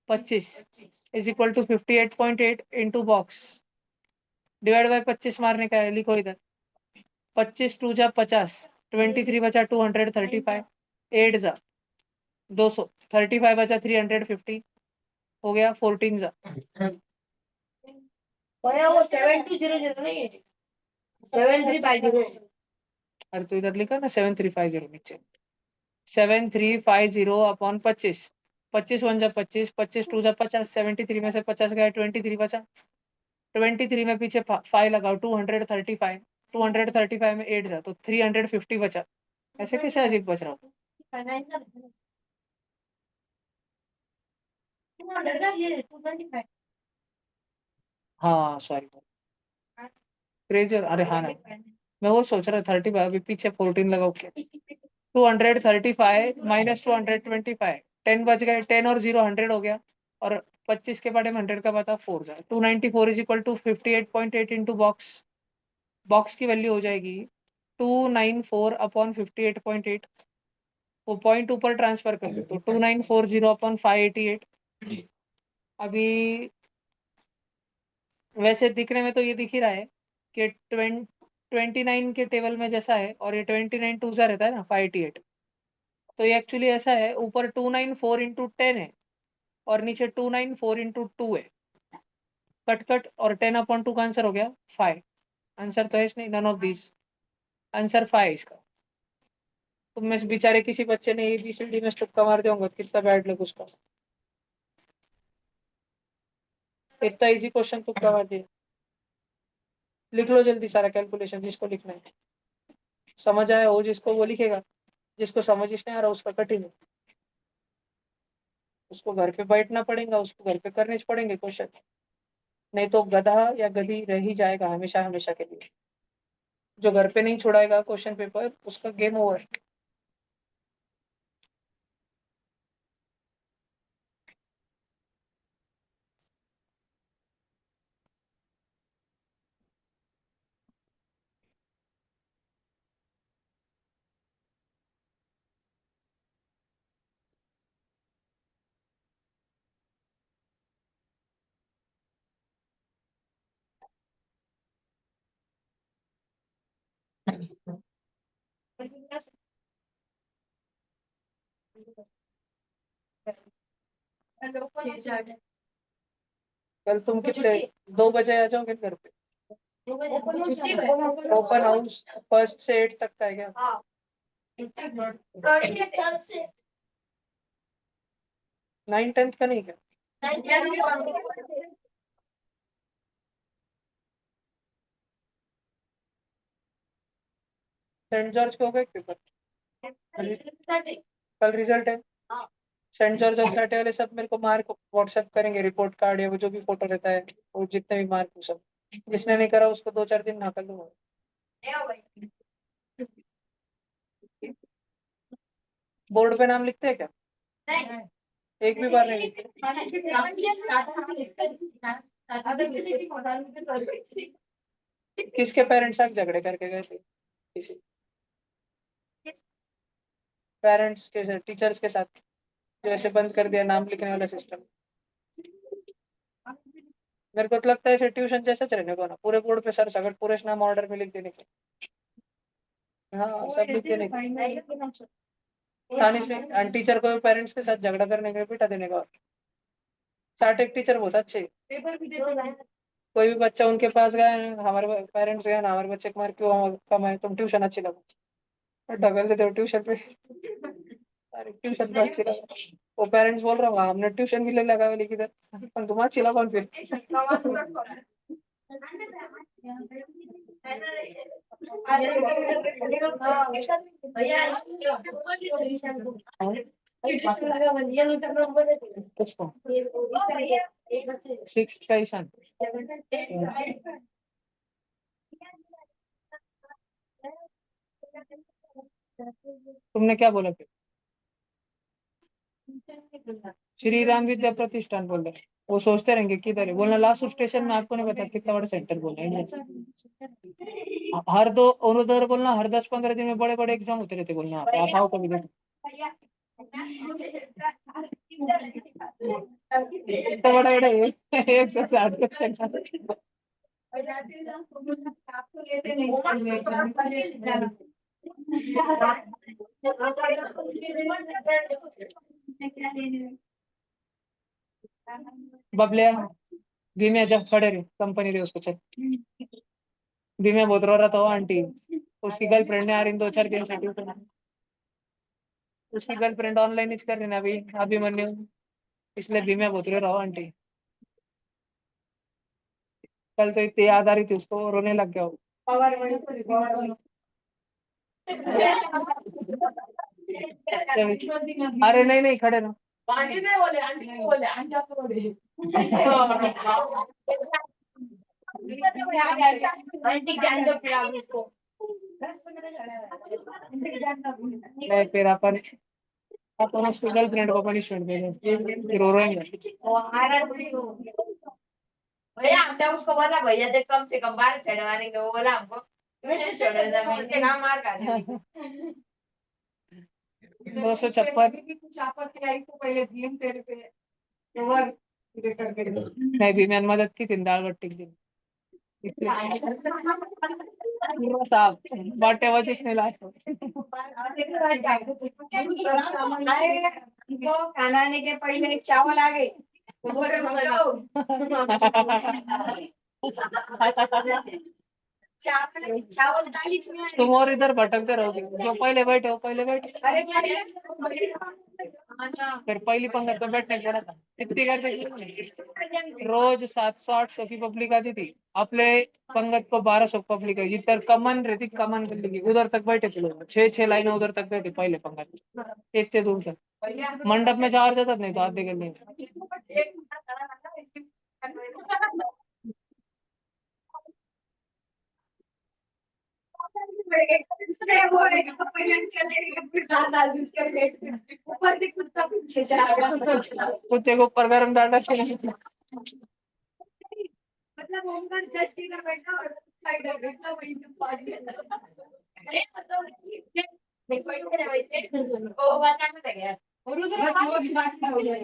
25 is equal to 58.8 into box divide by 25 मारने का है, लिखो इधर 25 2 जा 50 23 बचा 235 8 जा 200 35 बचा 350 हो गया 14 जा भैया वो 7200 नहीं है 7350 अरे तो इधर लिखा ना 7350 नीचे 7350 अपॉन 25 25 1 जा 25 25 2 जा 50 73 में से 50 गया 23 बचा 23 में पीछे 5 लगाओ 235 235 में 8 जा तो 350 बचा। ऐसे कैसे अजीब बच रहा हूँ? हाँ सॉरी क्रेजर अरे हाँ ना मैं वो सोच रहा 35 अभी पीछे 14 लगाओ क्या 235 माइनस 225 10 बच गए 10 और 0 100 हो गया और 25 के बारे में 100 का बता 4 जाए 294 is equal to 58.8 into box box की वैल्यू हो जाएगी 294 अपॉन 58.8 वो पॉइंट ऊपर ट्रांसफर कर दो तो 2940 अपॉन 588 अभी वैसे दिखने में तो ये दिख ही रहा है कि 29 के टेबल में जैसा है और ये 29 टू सा रहता है ना 588 तो ये एक्चुअली ऐसा है ऊपर 294 इंटू 10 है और नीचे 294 इंटू 2 है कट कट और 10 अपॉन 2 का आंसर हो गया 5 आंसर तो है इसमें नन ऑफ दिस आंसर 5 है इसका तुम में से बेचारे किसी बच्चे ने ABCD में तुक्का मार दिया होगा कितना बैड लग उसका इतना इजी क्वेश्चन तुक्का मार दिया लिख लो जल्दी सारा कैलकुलेशन जिसको लिखना है समझ आया हो जिसको वो लिखेगा जिसको समझ ही नहीं आ रहा उसका कठिन है उसको घर पे बैठना पड़ेगा उसको घर पे करने पड़ेंगे क्वेश्चन नहीं तो गधा या गधी रह ही जाएगा हमेशा हमेशा के लिए जो घर पे नहीं छुड़ाएगा क्वेश्चन पेपर उसका गेम ओवर। कल तुम कितने 2 बजे आ जाओगे घर पे ओपन हाउस फर्स्ट से 8 तक का है क्या 9 10th का नहीं क्या सेंट जॉर्ज का होगा एक पेपर कल रिजल्ट है सेंट जॉर्ज और फ्लैटे वाले सब मेरे को मार्क व्हाट्सएप करेंगे रिपोर्ट कार्ड या वो जो भी फोटो रहता है वो जितने भी मार्क सब जिसने नहीं करा उसको 2 4 दिन ना कर दूंगा बोर्ड पे नाम लिखते हैं क्या एक भी बार नहीं लिखते किसके पेरेंट्स आज झगड़े करके गए थे किसी पेरेंट्स के साथ टीचर्स के साथ जो ऐसे बंद कर दिया नाम लिखने वाला सिस्टम मेरे को तो लगता है इसे ट्यूशन जैसा चलने को ना पूरे बोर्ड पे सर सगट पूरे नाम ऑर्डर में लिख देने के हाँ सब लिख देने के आसानी से टीचर को पेरेंट्स के साथ झगड़ा करने के बिठा देने का चार्ट एक टीचर बहुत अच्छे कोई भी बच्चा उनके पास गया हमारे पेरेंट्स गए ना हमारे बच्चे के मार्क क्यों कम है तुम ट्यूशन अच्छी लगो ढकल देते हो ट्यूशन पे अरे ट्यूशन पे अच्छी लगा वो पेरेंट्स बोल रहा हूँ हमने ट्यूशन भी ले लगा लेकिन इधर पण तुम अच्छी लगा फिर किसको 6th का ईशान तुमने क्या बोला फिर श्री राम विद्या प्रतिष्ठान बोल रहे, वो सोचते रहेंगे किधर है, बोलना लास्ट स्टेशन में आपको नहीं पता कितना बड़ा सेंटर बोल रहे हैं। हर दो और उधर बोलना हर 10-15 दिन में बड़े बड़े एग्जाम होते रहते बोलना, आप आओ कभी देखो। इतना बड़ा बड़ा 160 क्वेश्चन। बबलिया भीमे जब खड़े रहे कंपनी रहे उसको चल। भीमे बहुत रो रहा था वो आंटी, उसकी गर्लफ्रेंड ने आ रही 2-4 दिन से ट्यूशन, उसकी गर्लफ्रेंड ऑनलाइन ही कर रही ना अभी अभिमन्यु, इसलिए भीमे बहुत रो रहा हो आंटी। कल तो इतनी याद आ रही थी उसको, रोने लग गया वो। पावर बड़ी पावर अरे नहीं नहीं खड़े रहो। आंटी ध्यान दो फिर आप इसको नहीं फिर अपन उसकी गर्लफ्रेंड को पनिशमेंट दे दें, रो रोएंगे। भैया हमने उसको बोला भैया देख कम से कम बाहर छड़वाने को, वो बोला हमको तुम्हें छोड़ देना, मैं इनके नाम मार खा देंगे। 256 कुछ आपत्ति आई तो पहले भीम तेरे पे ओवर करके नहीं भी मैंने मदद की थी दाल बट्टी की, इसलिए पूरा साफ बाटे वो जिसने लास्ट अरे वो खाना आने के पहले चावल आ गए बोल रहे बताओ चावल चावल दाली में तुम और इधर भटकते रहोगे, जो पहले बैठे हो पहले बैठे, अरे फिर पहली पंगत में बैठने पड़ा था। इतनी करते रोज 700-800 की पब्लिक आती थी, अपने पंगत को 1200 पब्लिक आई, जिधर कमन रहती कमन गली की उधर तक बैठे थे लोग, 6-6 लाइनें उधर तक बैठे पहले पंगत इतने दूर तक, मंडप में चार जाता नहीं तो आधे गली में। ऊपर से कुत्ता पीछे से आ गया कुत्ते को ऊपर गरम डाटा मतलब ओमकार जस्ट इधर बैठा और इधर बैठा वहीं पे पानी अरे मतलब देखो इधर वैसे वो बता ना लगा और उधर रोज बात ना हो जाए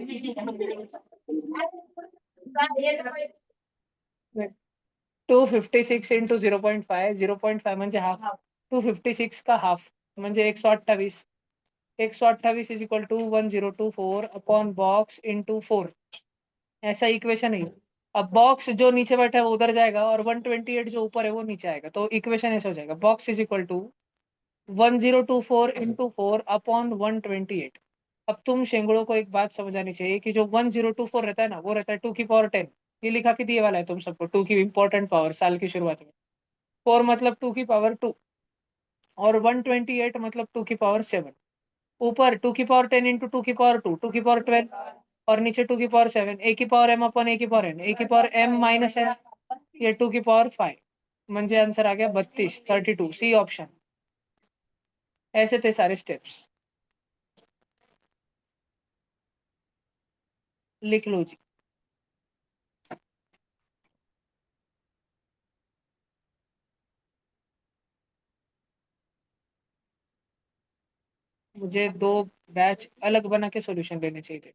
256 इंटू 0.5, 0.5 म्हणजे हाफ, 256 का हाफ म्हणजे 128, 128 is equal to 1024 upon box into 4, ऐसा इक्वेशन है। अब बॉक्स जो नीचे बैठा है वो उधर जाएगा और 128 जो ऊपर है वो नीचे आएगा, तो इक्वेशन ऐसा हो जाएगा box is equal to 1024 into 4 upon 128। अब तुम शेंगड़ों को एक बात समझानी चाहिए कि जो 1024 रहता है ना वो रहता है 2 की पावर 10, ये लिखा के दिए वाला है तुम सबको, 2 की इंपॉर्टेंट पावर साल की शुरुआत में, 4 मतलब 2 की पावर 2 और 128 मतलब 2 की पावर 7, ऊपर 2 की पावर 10 इंटू 2 की पावर 2, 2 की पावर 12 और नीचे 2 की पावर 7, ए की पावर एम अपन ए की पावर एन, ए की पावर एम माइनस एन, ये 2 की पावर 5, म्हणजे आंसर आ गया 32, 32 सी ऑप्शन। ऐसे थे सारे स्टेप्स, लिख लो जी। मुझे 2 बैच अलग बना के सॉल्यूशन लेने चाहिए थे।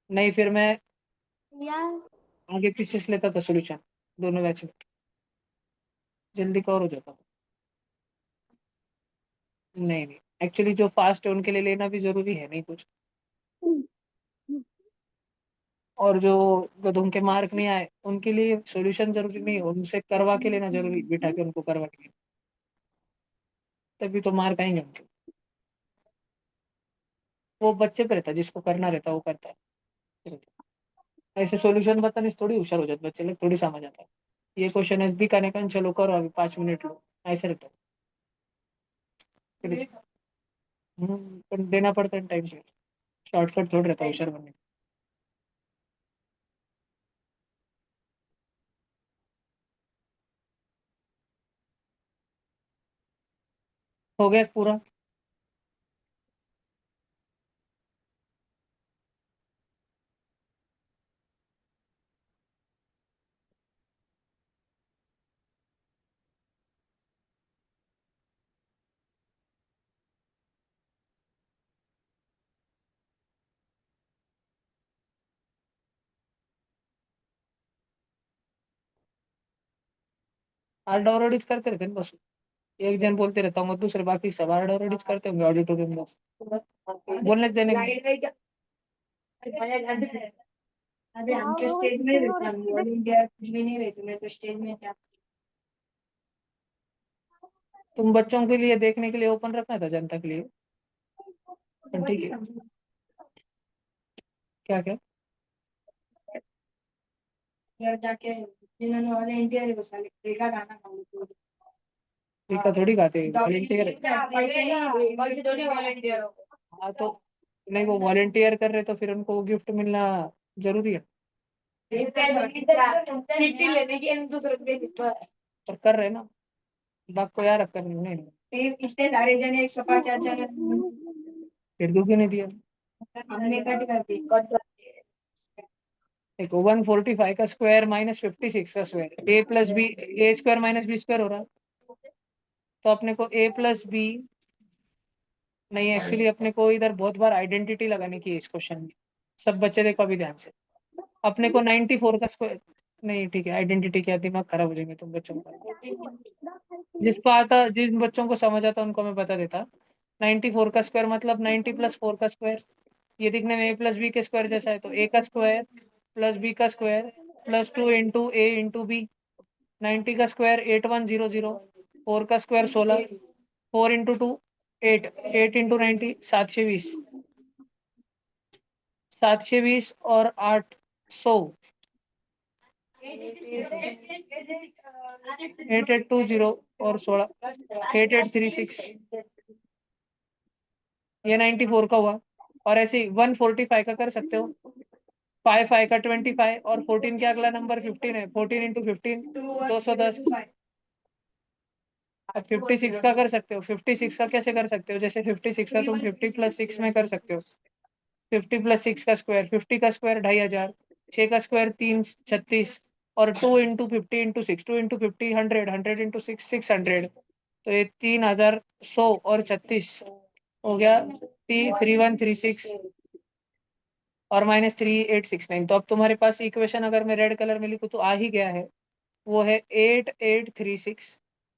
नहीं फिर मैं यार आगे पीछे से लेता था सॉल्यूशन दोनों बैच में, जल्दी कवर हो जाता। नहीं नहीं एक्चुअली जो फास्ट है उनके लिए लेना भी जरूरी है नहीं कुछ, और जो गधों के मार्क नहीं आए उनके लिए सॉल्यूशन जरूरी नहीं है, उनसे करवा के लेना जरूरी, बिठा के उनको करवा के, तभी तो मार्क आएंगे उनके। वो बच्चे पे रहता है, जिसको करना रहता है वो करता है। ऐसे सॉल्यूशन बताने से थोड़ी होशियार हो जाते बच्चे लोग, थोड़ी समझ आता है। ये क्वेश्चन नजदीक आने का, चलो करो अभी 5 मिनट लो, ऐसे रहता है। फिर पर देना पड़ता है टाइम से, शॉर्टकट थोड़ा रहता है होशियार बनने का। हो गया पूरा? आर डाउनलोड करते रहते हैं बस। एक जन बोलते रहता हूँ, दूसरे बाकी सब आर डाउनलोड करते होंगे ऑडिटोरियम में, बोलने देने के लिए। अरे हम तो स्टेज में रहते हैं, ऑल इंडिया में नहीं रहते, मैं तो स्टेज में क्या। तुम बच्चों के लिए देखने के लिए ओपन रखना था, जनता के लिए। ठीक है। क्या क्या? घर जाके जिन्होंने ऑल इंडिया रे बसा देखा गाना गाऊं टीका थोड़ी खाते हैं, वॉलेंटियर है। पैसे थोड़ी वॉलंटियर हो। हाँ तो नहीं, वो वॉलेंटियर कर रहे तो फिर उनको गिफ्ट मिलना जरूरी है। चिट्ठी लेने की एक दूसरे को दे देते हैं। और कर रहे ना, बात को यार कर नहीं। फिर इतने सारे जने 150 जने फिर क्यों नहीं दिया? हमने कट कर दी, कट कर दी। देखो 145 का स्क्वायर माइनस 56 का स्क्वायर, ए प्लस बी, ए स्क्वायर माइनस बी स्क्वायर हो रहा है। तो अपने को ए प्लस बी नहीं, एक्चुअली अपने को इधर बहुत बार आइडेंटिटी लगाने की है इस क्वेश्चन में। सब बच्चे देखो अभी ध्यान से। अपने को 94 का स्क्वायर नहीं, ठीक है, आइडेंटिटी क्या, दिमाग खराब हो जाएंगे तुम बच्चों का। जिन बच्चों को समझ आता उनको मैं बता देता। 94 का स्क्वायर मतलब 90 प्लस 4 का स्क्वायर। ये दिखने में ए प्लस बी के स्क्वायर जैसा है, तो ए का स्क्वायर प्लस बी का स्क्वायर प्लस 2 इंटू ए इंटू बी। 90 का स्क्वायर 8100, 4 का स्क्वायर 16, 4 इंटू 2 8, 8 इंटू 90 720, 720 और 800, 8820 और 16, 8836। ये 94 का हुआ। और ऐसे ही 145 का कर सकते हो। 5 का 25 और 14 के अगला नंबर 15 है, 14 इंटू 15 210। अब 56 का कर सकते हो। 56 का कैसे कर सकते हो, जैसे 56 का तुम 50 प्लस 6 में कर सकते हो। 50 प्लस 6 का स्क्वायर, 50 का स्क्वायर 2500, 6 का स्क्वायर 336 और 2 इंटू 50 इंटू 6, 2 इंटू 50 100, 100 इंटू 6 600। तो ये 3100 और 36 हो गया 3136 और माइनस 3869। तो अब तुम्हारे पास इक्वेशन अगर मैं रेड कलर में लिखूँ तो आ ही गया है। वो है 8836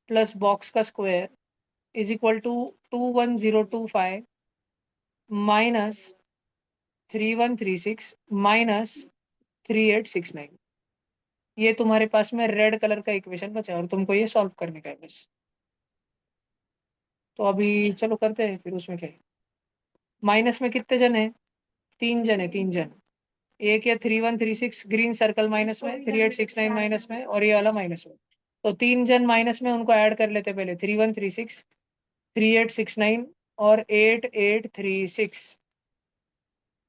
प्लस बॉक्स का square is equal to 21025 minus 3136 minus 3869। ये तुम्हारे पास में रेड कलर का इक्वेशन बचा है और तुमको ये सॉल्व करने का है बस। तो अभी चलो करते हैं फिर, उसमें क्या है। माइनस में कितने जन है? 3 जन है, 3 जन। एक या 3136 ग्रीन सर्कल माइनस में, 3869 माइनस में और ये वाला माइनस में। तो 3 जन माइनस में, उनको ऐड कर लेते पहले। 3136, 3869 और 8836।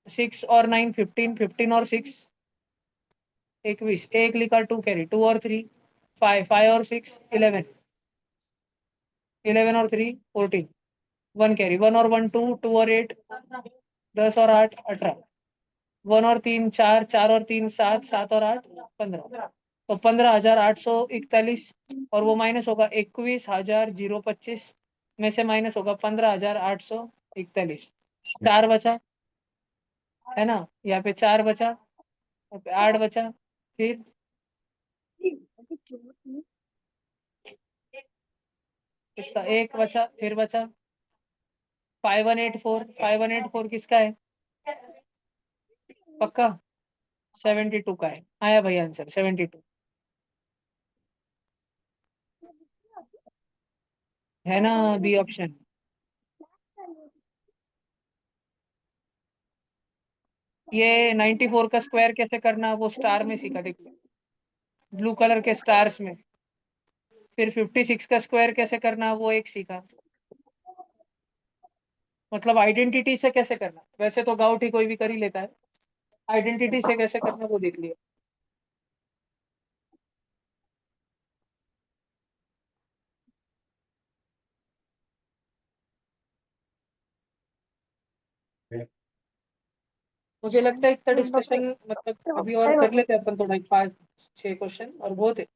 6 और 9 15, 15 और 6 21, एक लिखा 2 कैरी, 2 और 3 5, 5 और 6 11, 11 और 3 14, 1 कैरी, 1 और 1 2, 2 और 8 10 और 8 18, 1 और 3 4, 4 और 3 7, 7 और 8 15। तो 15,841 और वो माइनस होगा 21,025 में से माइनस होगा 15,841। 4 बचा है ना, यहाँ पे 4 बचा, यहाँ पे 8 बचा, फिर इसका एक बचा, फिर बचा 5184। 5184 किसका है पक्का? 72 का है। आया भाई आंसर 72 है ना, बी ऑप्शन। ये 94 का स्क्वायर कैसे करना वो स्टार में सीखा, देखो ब्लू कलर के स्टार्स में। फिर 56 का स्क्वायर कैसे करना वो एक सीखा। मतलब आइडेंटिटी से कैसे करना, वैसे तो गाउट ही कोई भी कर ही लेता है, आइडेंटिटी से कैसे करना वो देख लिया। मुझे लगता है इतना डिस्कशन मतलब अभी और कर लेते हैं अपन थोड़ा 5-6 क्वेश्चन और बहुत है।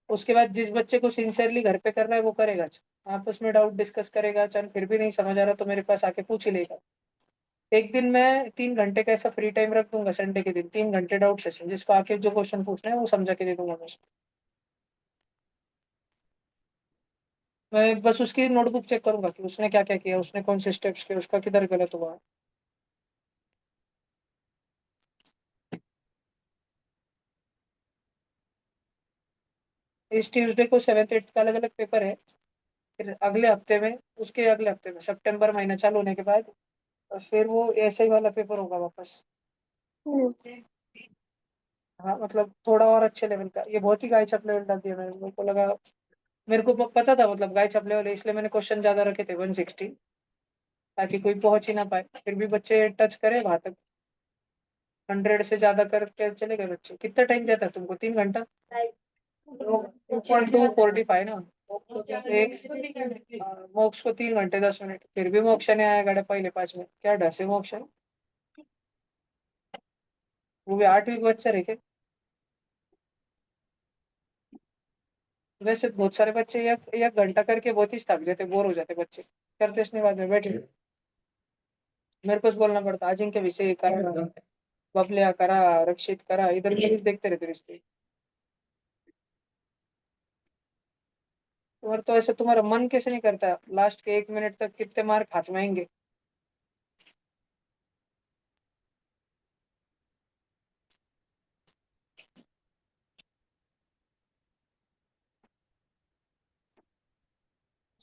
उसके बाद जिस बच्चे को सिंसियरली घर पे करना है वो करेगा, आपस में डाउट डिस्कस करेगा, चल फिर भी नहीं समझ आ रहा तो मेरे पास आके पूछ ही लेगा। एक दिन मैं 3 घंटे का ऐसा फ्री टाइम रख दूंगा, संडे के दिन 3 घंटे डाउट सेशन, जिसको आके जो क्वेश्चन पूछना है वो समझा के दे दूंगा मैं बस उसकी नोटबुक चेक करूंगा कि उसने क्या क्या किया, उसने कौन से स्टेप्स किए, उसका किधर गलत हुआ। इस ट्यूसडे को 7th 8th का अलग अलग पेपर है, फिर अगले हफ्ते में, उसके अगले हफ्ते में सितंबर महीना चालू होने के बाद और फिर वो ऐसे ही वाला पेपर होगा वापस। हाँ मतलब थोड़ा और अच्छे लेवल का, ये बहुत ही गाय छप लेवल डाल दिया मैंने, मेरे को लगा, मेरे को पता था मतलब गाय छप लेवल है, इसलिए मैंने क्वेश्चन ज्यादा रखे थे 160, ताकि कोई पहुंच ही ना पाए, फिर भी बच्चे टच करे वहां तक। 100 से ज्यादा करके चले गए बच्चे। कितना टाइम देता है तुमको, 3 घंटा? 2:45 ना। एक मोक्ष को 3 घंटे 10 मिनट, फिर भी मोक्ष ने आया गाड़े पहले 5 में, क्या ढसे मोक्ष है। वो भी 8वीं का बच्चा रहे क्या? वैसे बहुत सारे बच्चे एक घंटा करके बहुत ही थक जाते, बोर हो जाते बच्चे, करते इसने बाद में बैठे, मेरे को बोलना पड़ता, अजिंक्य विषय करा, बबलिया करा, रक्षित करा, इधर उधर देखते रहते रिश्ते। और तो ऐसे तुम्हारा मन कैसे नहीं करता लास्ट के 1 मिनट तक कितने मार्क हाथ में आएंगे।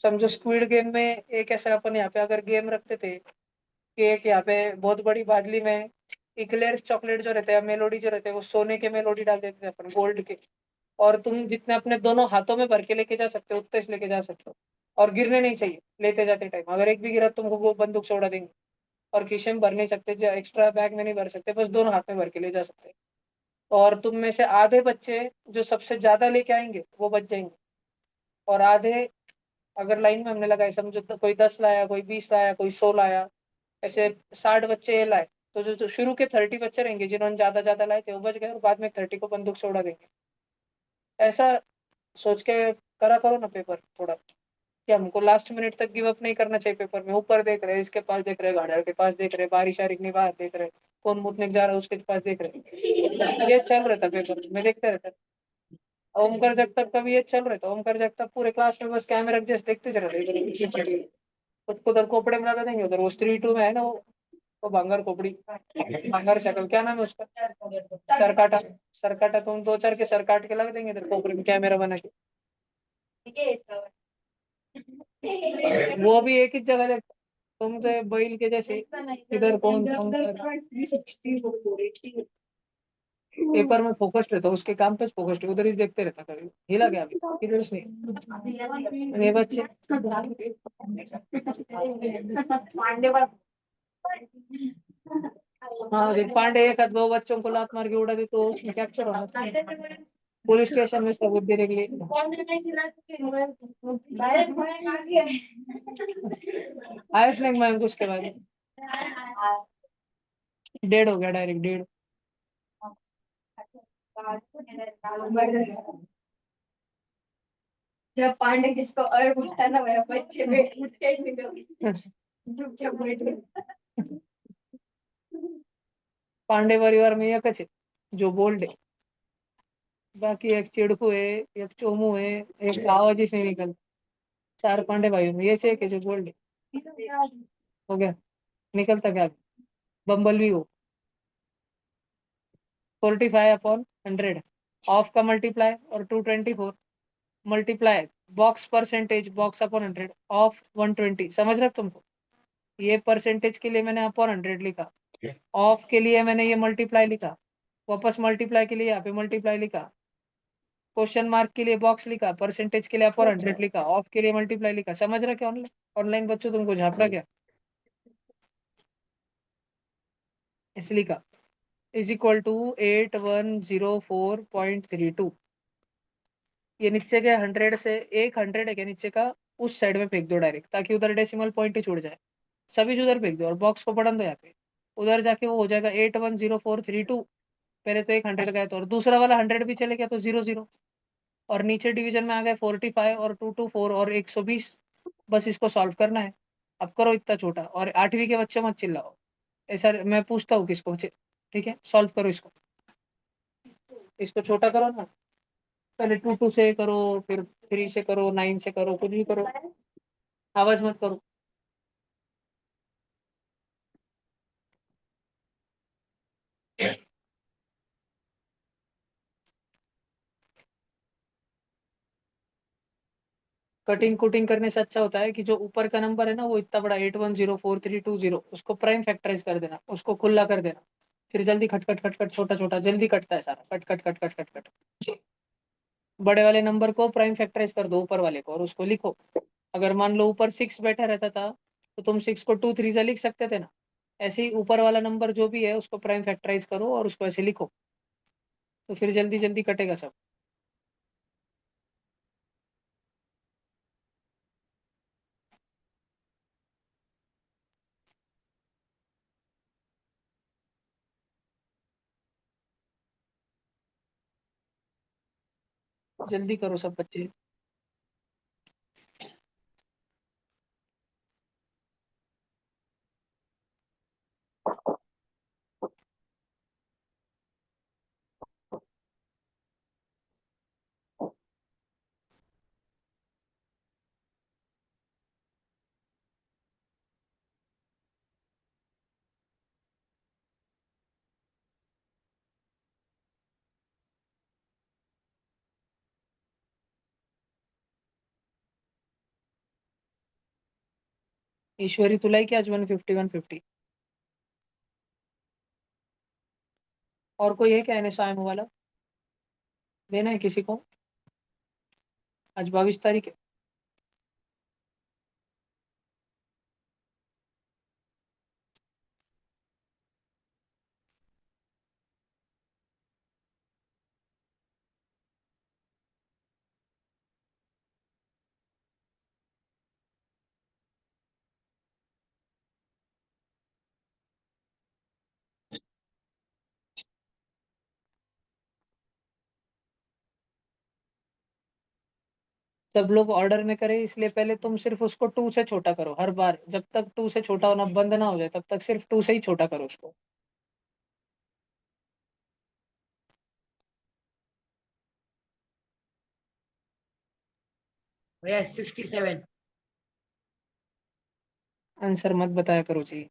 समझो स्क्विड गेम में एक ऐसा अपन यहाँ पे अगर गेम रखते थे कि एक यहाँ पे बहुत बड़ी बादली में इक्लेयर्स चॉकलेट जो रहते हैं, मेलोडी जो रहते हैं, वो सोने के मेलोडी डाल देते थे अपन, गोल्ड के, और तुम जितने अपने दोनों हाथों में भर के लेके जा सकते हो उतने से लेके जा सकते हो, और गिरने नहीं चाहिए लेते जाते टाइम, अगर एक भी गिरा तुमको वो बंदूक से उड़ा देंगे। और खीसे में भर नहीं सकते, एक्स्ट्रा बैग में नहीं भर सकते, बस दोनों हाथ में भर के ले जा सकते हैं। और तुम में से आधे बच्चे जो सबसे ज्यादा लेके आएंगे वो बच जाएंगे, और आधे, अगर लाइन में हमने लगाए, समझो तो कोई 10 लाया, कोई 20 लाया, कोई 100 लाया, ऐसे 60 बच्चे ये लाए, तो जो शुरू के 30 बच्चे रहेंगे जिन्होंने ज्यादा ज्यादा लाए थे वो बच गए, और बाद में 30 को बंदूक से उड़ा देंगे। ऐसा सोच के करा करो ना पेपर थोड़ा, कि हमको लास्ट मिनट तक गिव अप नहीं करना चाहिए पेपर में। ऊपर देख रहे, इसके पास देख रहे, गाड़ियों के पास देख रहे, बारिश आ रही नहीं बाहर देख रहे, कौन मुतने जा रहा है उसके पास देख रहे, ये चल रहा था पेपर में, देखते रहता। ओमकार जगताप का भी ये चल रहा था, ओमकार जगताप पूरे क्लास में बस कैमरा जैसे देखते चल रहे थे, उसको उधर कोपड़े में लगा देंगे, उधर वो 3-2 में है ना वो भंगार खोपड़ी, भंगार शक्ल, क्या नाम है उसका, सरकाटा, सरकाटा, तुम 2-4 के सर काट के लग देंगे इधर खोपड़ी में कैमरा बना के। वो भी एक ही जगह देखता, तुम तो बैल के जैसे इधर कौन पेपर में फोकस्ड रहता, उसके काम पे फोकस्ड, उधर ही देखते रहता, कभी हिला गया अभी इधर से नहीं। ये बच्चे हाँ फिर पांडे एक आध 2 बच्चों को लात मार के उड़ा दी तो उसमें कैप्चर होना, पुलिस स्टेशन में सबूत देने के लिए। आयुष ने मैं उसके बाद 1.5 हो गया, डायरेक्ट 1.5। जब पांडे किसको अरे बोलता ना मेरा बच्चे बैठ उठ के निकल चुपचाप बैठ गए। पांडे परिवार में एक है जो बोल्ड है, बाकी एक चिड़कू है, एक चोमू है, एक आवाज ही से नहीं निकलता। 4 पांडे भाइयों में ये छे के जो बोल्ड है। हो गया, निकलता क्या, बम्बल भी हो। 45/100 ऑफ का मल्टीप्लाई और 224 multiply box percentage box upon 100 of 120, समझ रहे हो तुमको, ये परसेंटेज के लिए मैंने अपॉन 100 लिखा, ऑफ के लिए मैंने ये मल्टीप्लाई लिखा, वापस मल्टीप्लाई के लिए यहाँ पे मल्टीप्लाई लिखा, क्वेश्चन मार्क के लिए बॉक्स लिखा, परसेंटेज के लिए अपॉन 100 लिखा, ऑफ के लिए मल्टीप्लाई लिखा, समझ रहे क्या ऑनलाइन, ऑनलाइन बच्चों तुमको झापड़ा क्या, इसलिए का इज इक्वल टू 8104.32। ये नीचे के 100 से एक 100 है क्या नीचे का, उस साइड में फेंक दो डायरेक्ट, ताकि उधर डेसिमल पॉइंट ही छूट जाए, सभी उधर फेंक दो और बॉक्स को पढ़न दो यहाँ पे। उधर जाके वो हो जाएगा 810432। पहले तो एक 100 गए तो, और दूसरा वाला 100 भी चले गया तो 00। और नीचे डिवीजन में आ गए 45 और 224 और 120। बस इसको सॉल्व करना है। अब करो इतना छोटा, और 8वीं के बच्चों मत चिल्लाओ। ऐसा मैं पूछता हूँ किसको, ठीक है, सॉल्व करो इसको। इसको छोटा करो ना, पहले 2 से करो, फिर 3 से करो, 9 से करो, कुछ भी करो, आवाज मत करो। कटिंग कुटिंग करने से अच्छा होता है कि जो ऊपर का नंबर है ना, वो इतना बड़ा 810432, उसको प्राइम फैक्टराइज कर देना, उसको खुला कर देना। फिर जल्दी खट खट खट खट, छोटा छोटा जल्दी कटता है सारा, cut cut cut cut cut cut. बड़े वाले नंबर को प्राइम फैक्टराइज कर दो ऊपर वाले को, और उसको लिखो। अगर मान लो ऊपर 6 बैठा रहता था, तो तुम 6 को 2 3 से लिख सकते थे ना। ऐसे ही ऊपर वाला नंबर जो भी है उसको प्राइम फैक्टराइज करो और उसको ऐसे लिखो, तो फिर जल्दी जल्दी कटेगा सब। जल्दी करो सब बच्चे। ईश्वरी तुलाई क्या आज 150 150? और कोई है क्या NSIM वाला? देना है किसी को? आज 22 तारीख है। सब लोग ऑर्डर में करें, इसलिए पहले तुम सिर्फ उसको 2 से छोटा करो हर बार, जब तक 2 से छोटा होना बंद ना हो जाए तब तक सिर्फ 2 से ही छोटा करो उसको। भैया 67। आंसर मत बताया करो जी।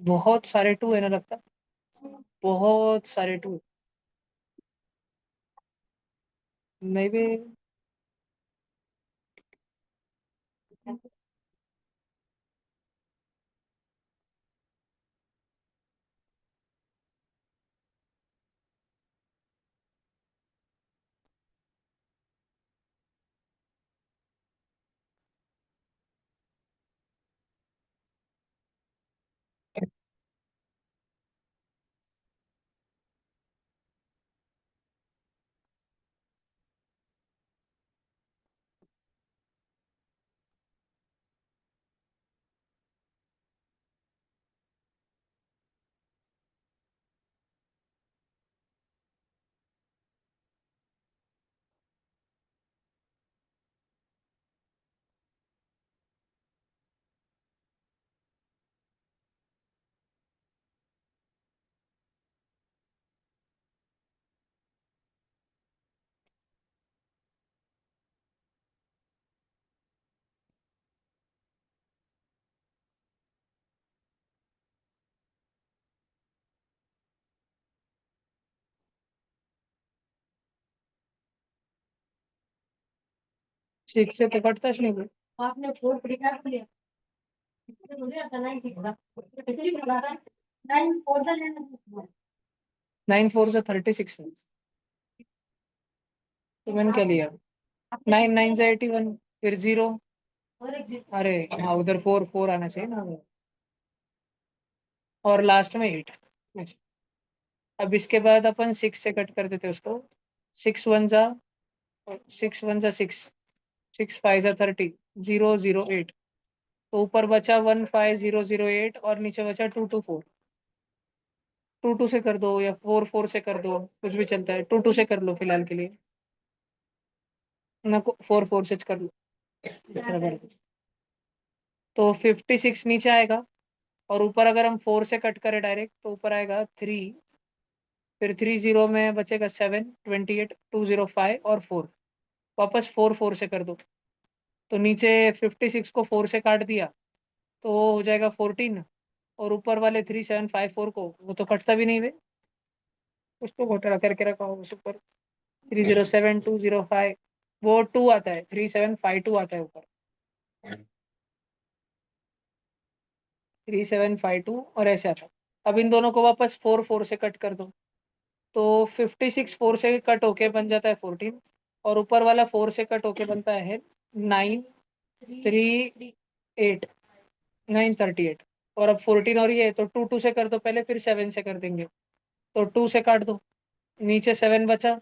बहुत सारे 2 है ना लगता, बहुत सारे 2। नहीं भी। 6 से तो कटता नहीं कोई। आपने 4 प्रिपेयर कर लिया मुझे आता नहीं ठीक था कितनी प्रकार है 9 4 का लेना 9 4 से 36 है। तो मैंने क्या लिया 9 9 से 81 फिर 0। और एक जीरो अरे हाँ उधर 4 4 आना चाहिए ना। और लास्ट में 8। अब इसके बाद अपन 6 से कट कर देते उसको। 6 1 जा 6 6 5 जा 30 0 0 8। तो ऊपर बचा 1 5 0 0 8 और नीचे बचा 2 2 4। 2 2 से कर दो या 4 4 से कर दो कुछ भी चलता है। 2 2 से कर लो फिलहाल के लिए ना 4 4 से कर लो दूसरा कर दो। तो 56 नीचे आएगा। और ऊपर अगर हम 4 से कट करें डायरेक्ट तो ऊपर आएगा 3। फिर 3 0 में बचेगा 7 28 2 0 5 और 4। वापस 4 4 से कर दो। तो नीचे 56 को 4 से काट दिया तो हो जाएगा 14। और ऊपर वाले 3 7 5 4 को वो तो कटता भी नहीं वे। उसको घोटाला करके रखा हो उस ऊपर 3 0 7 2 0 5। वो 2 आता है 3 7 5 2 आता है ऊपर 3 7 5 2 और ऐसे आता है। अब इन दोनों को वापस 4 4 से कट कर दो। तो 56 4 से कट होके बन जाता है 14। और ऊपर वाला 4 से कट होके बनता है 9 3 8 9 38। और अब 14 और ये तो 2 2 से कर दो पहले फिर 7 से कर देंगे। तो 2 से काट दो नीचे 7 बचा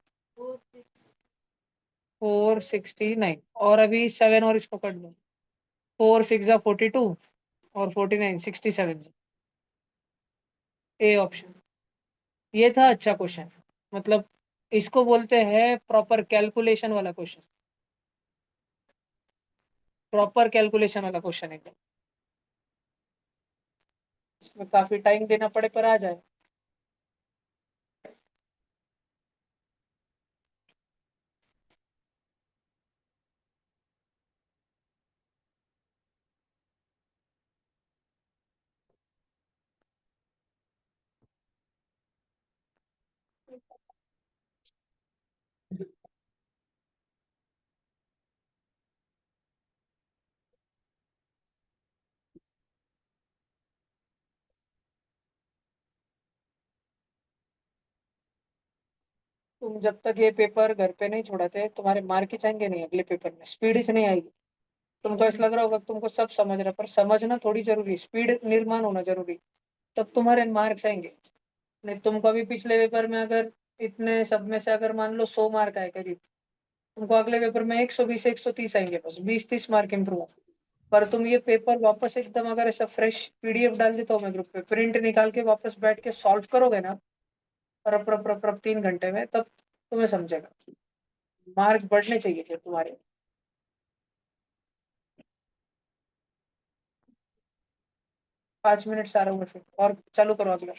469। और अभी 7 और इसको कट दो 4 6 जा 42 और 49 67। A option. ये था अच्छा क्वेश्चन। मतलब इसको बोलते हैं प्रॉपर कैलकुलेशन वाला क्वेश्चन। प्रॉपर कैलकुलेशन वाला क्वेश्चन एकदम। इसमें काफी टाइम देना पड़े पर आ जाए। तुम जब तक ये पेपर घर पे नहीं छोड़ाते तुम्हारे मार्क ही जाएंगे नहीं अगले पेपर में स्पीड ही से नहीं आएगी। तुमको ऐसा लग रहा होगा तुमको सब समझ रहा है पर समझना थोड़ी जरूरी स्पीड निर्माण होना जरूरी। तब तुम्हारे मार्क्स आएंगे। नहीं तुमको अभी पिछले पेपर में अगर इतने सब में से अगर मान लो 100 मार्क आए करीब तुमको अगले पेपर में 120 130 आएंगे बस 20 30 मार्क इंप्रूव। पर तुम ये पेपर वापस एकदम अगर ऐसा फ्रेश पीडीएफ डाल देता हूँ मैं ग्रुप पे प्रिंट निकाल के वापस बैठ के सॉल्व करोगे ना रप रप रप रप 3 घंटे में तब तुम्हें समझेगा। मार्क बढ़ने चाहिए थे तुम्हारे। 5 मिनट सारा हुआ फिर और चालू करो अगला।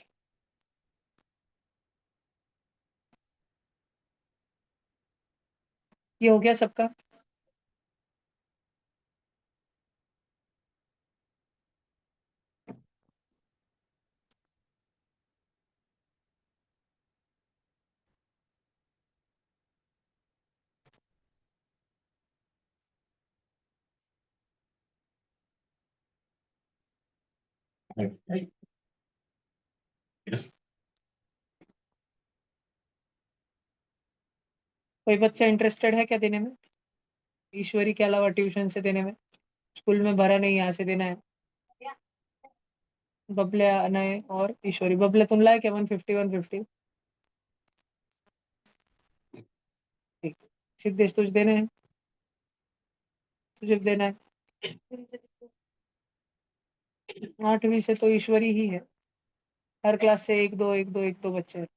ये हो गया सबका। कोई बच्चा इंटरेस्टेड है क्या देने में। ईश्वरी के अलावा ट्यूशन से देने में। स्कूल में भरा नहीं यहाँ से देना है। बबले आना है और ईश्वरी बबले तुम लाए क्या 150 150। ठीक। सिद्धेश तुझे देने हैं। तुझे भी देना है। 8वीं से तो ईश्वरी ही है। हर क्लास से एक दो बच्चे हैं।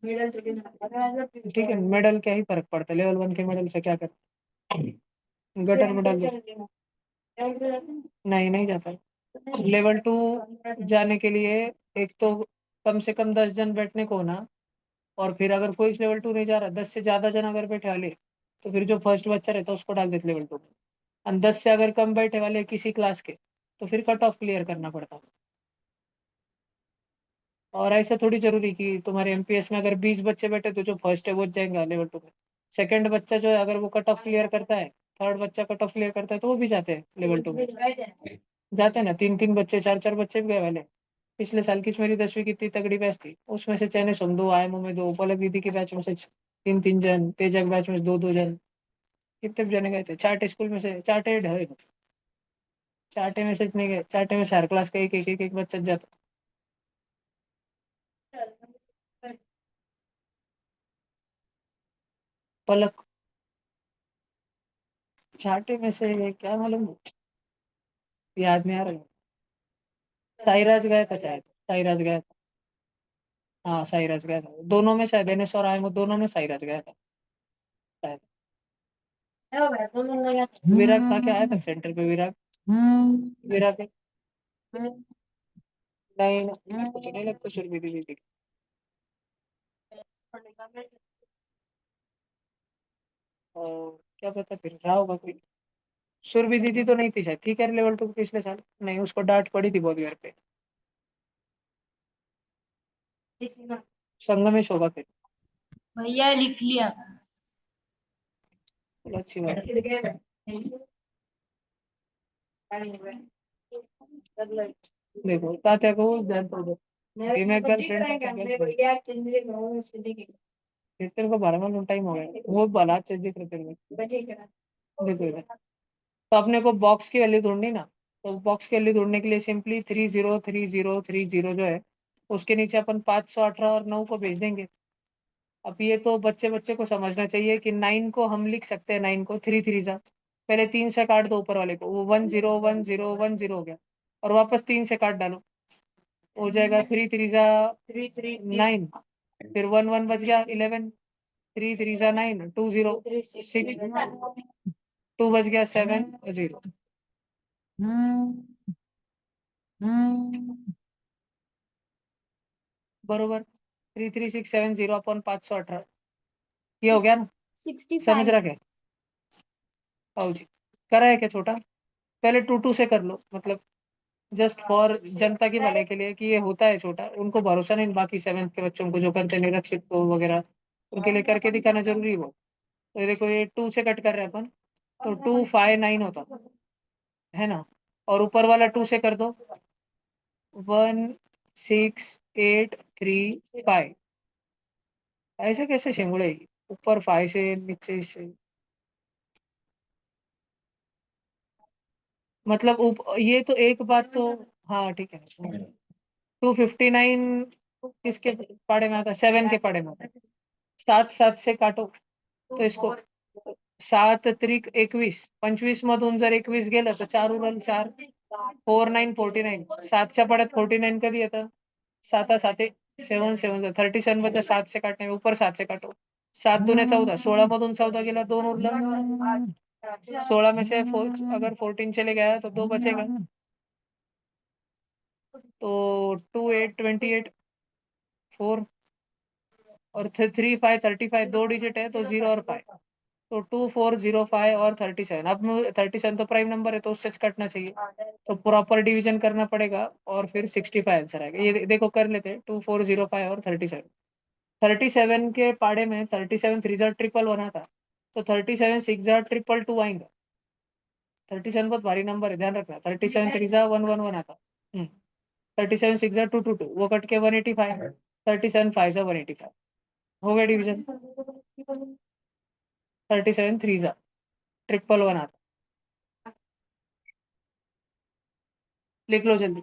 ठीक है मेडल क्या ही फर्क पड़ता है लेवल 1 के मेडल से क्या करते गटर में डाल दो। नहीं नहीं जाता। लेवल 2 जाने के लिए एक तो कम से कम 10 जन बैठने को ना। और फिर अगर कोई लेवल 2 नहीं जा रहा 10 से ज्यादा जन अगर बैठे वाले तो फिर जो फर्स्ट बच्चा रहता है उसको डाल देते लेवल 2 में। और 10 से अगर कम बैठे वाले किसी क्लास के तो फिर कट ऑफ क्लियर करना पड़ता है। और ऐसा थोड़ी जरूरी कि तुम्हारे एमपीएस में अगर 20 बच्चे बैठे तो जो फर्स्ट है वो जाएंगे लेवल 2 में। सेकंड बच्चा जो है अगर वो कट ऑफ क्लियर करता है थर्ड बच्चा कट ऑफ क्लियर करता है तो वो भी जाते हैं लेवल 2 में, बैठ जाते हैं ना। 3-3 बच्चे, 4-4 बच्चे भी गए वाले। पिछले साल की मेरी 10वीं की इतनी तगड़ी बैच थी, उसमें से चयने सुन 2, आयमो में 2, पलक दीदी की बैच में से 3-3 जन, तेजक बैच में 2-2 जन, कितने जने गए थे। चार्टे स्कूल में से चार्टे है, चार्टे में से इतने गए, चार्टे में से हर क्लास का एक बच्चा जाता। पलक चार्टे में से क्या मालूम, याद नहीं आ रहा। साईराज गया था शायद, साईराज गया था। हाँ साईराज गया था, दोनों में शायद एनएस और आयमो दोनों में साईराज गया था शायद। विराग था क्या, आया था सेंटर पे विराग? विराग नहीं, कुछ नहीं लगता सुरभि दीदी थी। और क्या पता फिर रहा होगा कोई। सुरभि दीदी तो नहीं थी शायद, ठीक है लेवल 2 पिछले साल, नहीं उसको डांट पड़ी थी बहुत घर पे। संगमेश होगा फिर। भैया लिख लिया। चलो अच्छी बात है। देखो तात्या को ध्यान तो दो, मैं फिर तेरे को 12 में टाइम हो गया, वो भला चेंज दिख रहे तेरे को। देखो इधर, तो अपने को बॉक्स की वैल्यू ढूंढनी ना, तो बॉक्स की वैल्यू ढूंढने के लिए सिंपली 303030 जो है उसके नीचे अपन 518 और 9 को भेज देंगे। अब ये तो बच्चे बच्चे को समझना चाहिए कि 9 को हम लिख सकते हैं, 9 को 3 3 जा, पहले 3 से काट दो ऊपर वाले को, वो 101010 हो गया, और वापस 3 से काट डालो, हो जाएगा 3 3 जा 9, फिर 1 1 बच गया 11, 3 3 जा 9, 2 0 6, 2 बच गया 7 0, बरोबर। 33670 अपन 518, ये हो गया ना, समझ 65। रखे? आओ जी, करा है क्या छोटा? पहले 2 2 से कर लो, मतलब जस्ट फॉर जनता के भले के लिए कि ये होता है छोटा, उनको भरोसा नहीं बाकी 7th के बच्चों को जो करते हैं निरक्षित को वगैरह, उनके लिए करके दिखाना जरूरी है वो। तो ये देखो ये 2 से कट कर रहे हैं अपन, तो 2 5 9 होता है ना, और ऊपर वाला 2 से कर दो, 1 6 8 3 5। ऐसे कैसे शेंगुड़े, ऊपर 5 से नीचे से, मतलब ये तो एक बात तो, हाँ ठीक है। 259 किसके पाड़े में आता है? 7 के पाड़े में आता है। 7 7 से काटो तो इसको, 7 त्रिक 21, 25 मधून जर 21 गेलं तर 4 उरल 4, 4 9 49, 7च्या पाड्यात 49 कधी येतं? 7 7 7 7 37 मध्ये 7 से काटने में, ऊपर 7 से काटो, 7 दूने 14, 16 मधून 14 गेला 2 उरलं, 16 में से अगर 14 चले गया तो 2 बचेगा, तो 2 8 28 4, और 3 5 35, 2 डिजिट है तो 0 और 5, तो 2405 और 37। अब 37 तो प्राइम नंबर है तो उससे कटना चाहिए, तो प्रॉपर डिवीजन करना पड़ेगा और फिर 65 आंसर आएगा। ये देखो कर लेते हैं, 2405 और 37। 37 के पाड़े में 37 3 जार ट्रिपल वन था, तो 37 6 जार ट्रिपल टू आएंगे। 37 बहुत भारी नंबर है, ध्यान रखना। 37 3 जार 1 1 1 आता। 37 6 जार 2 2 2, वो कट के 185, 37 5 जार 185, हो गया डिवीजन। 37 3 जार ट्रिपल वन आता, लिख लो जल्दी।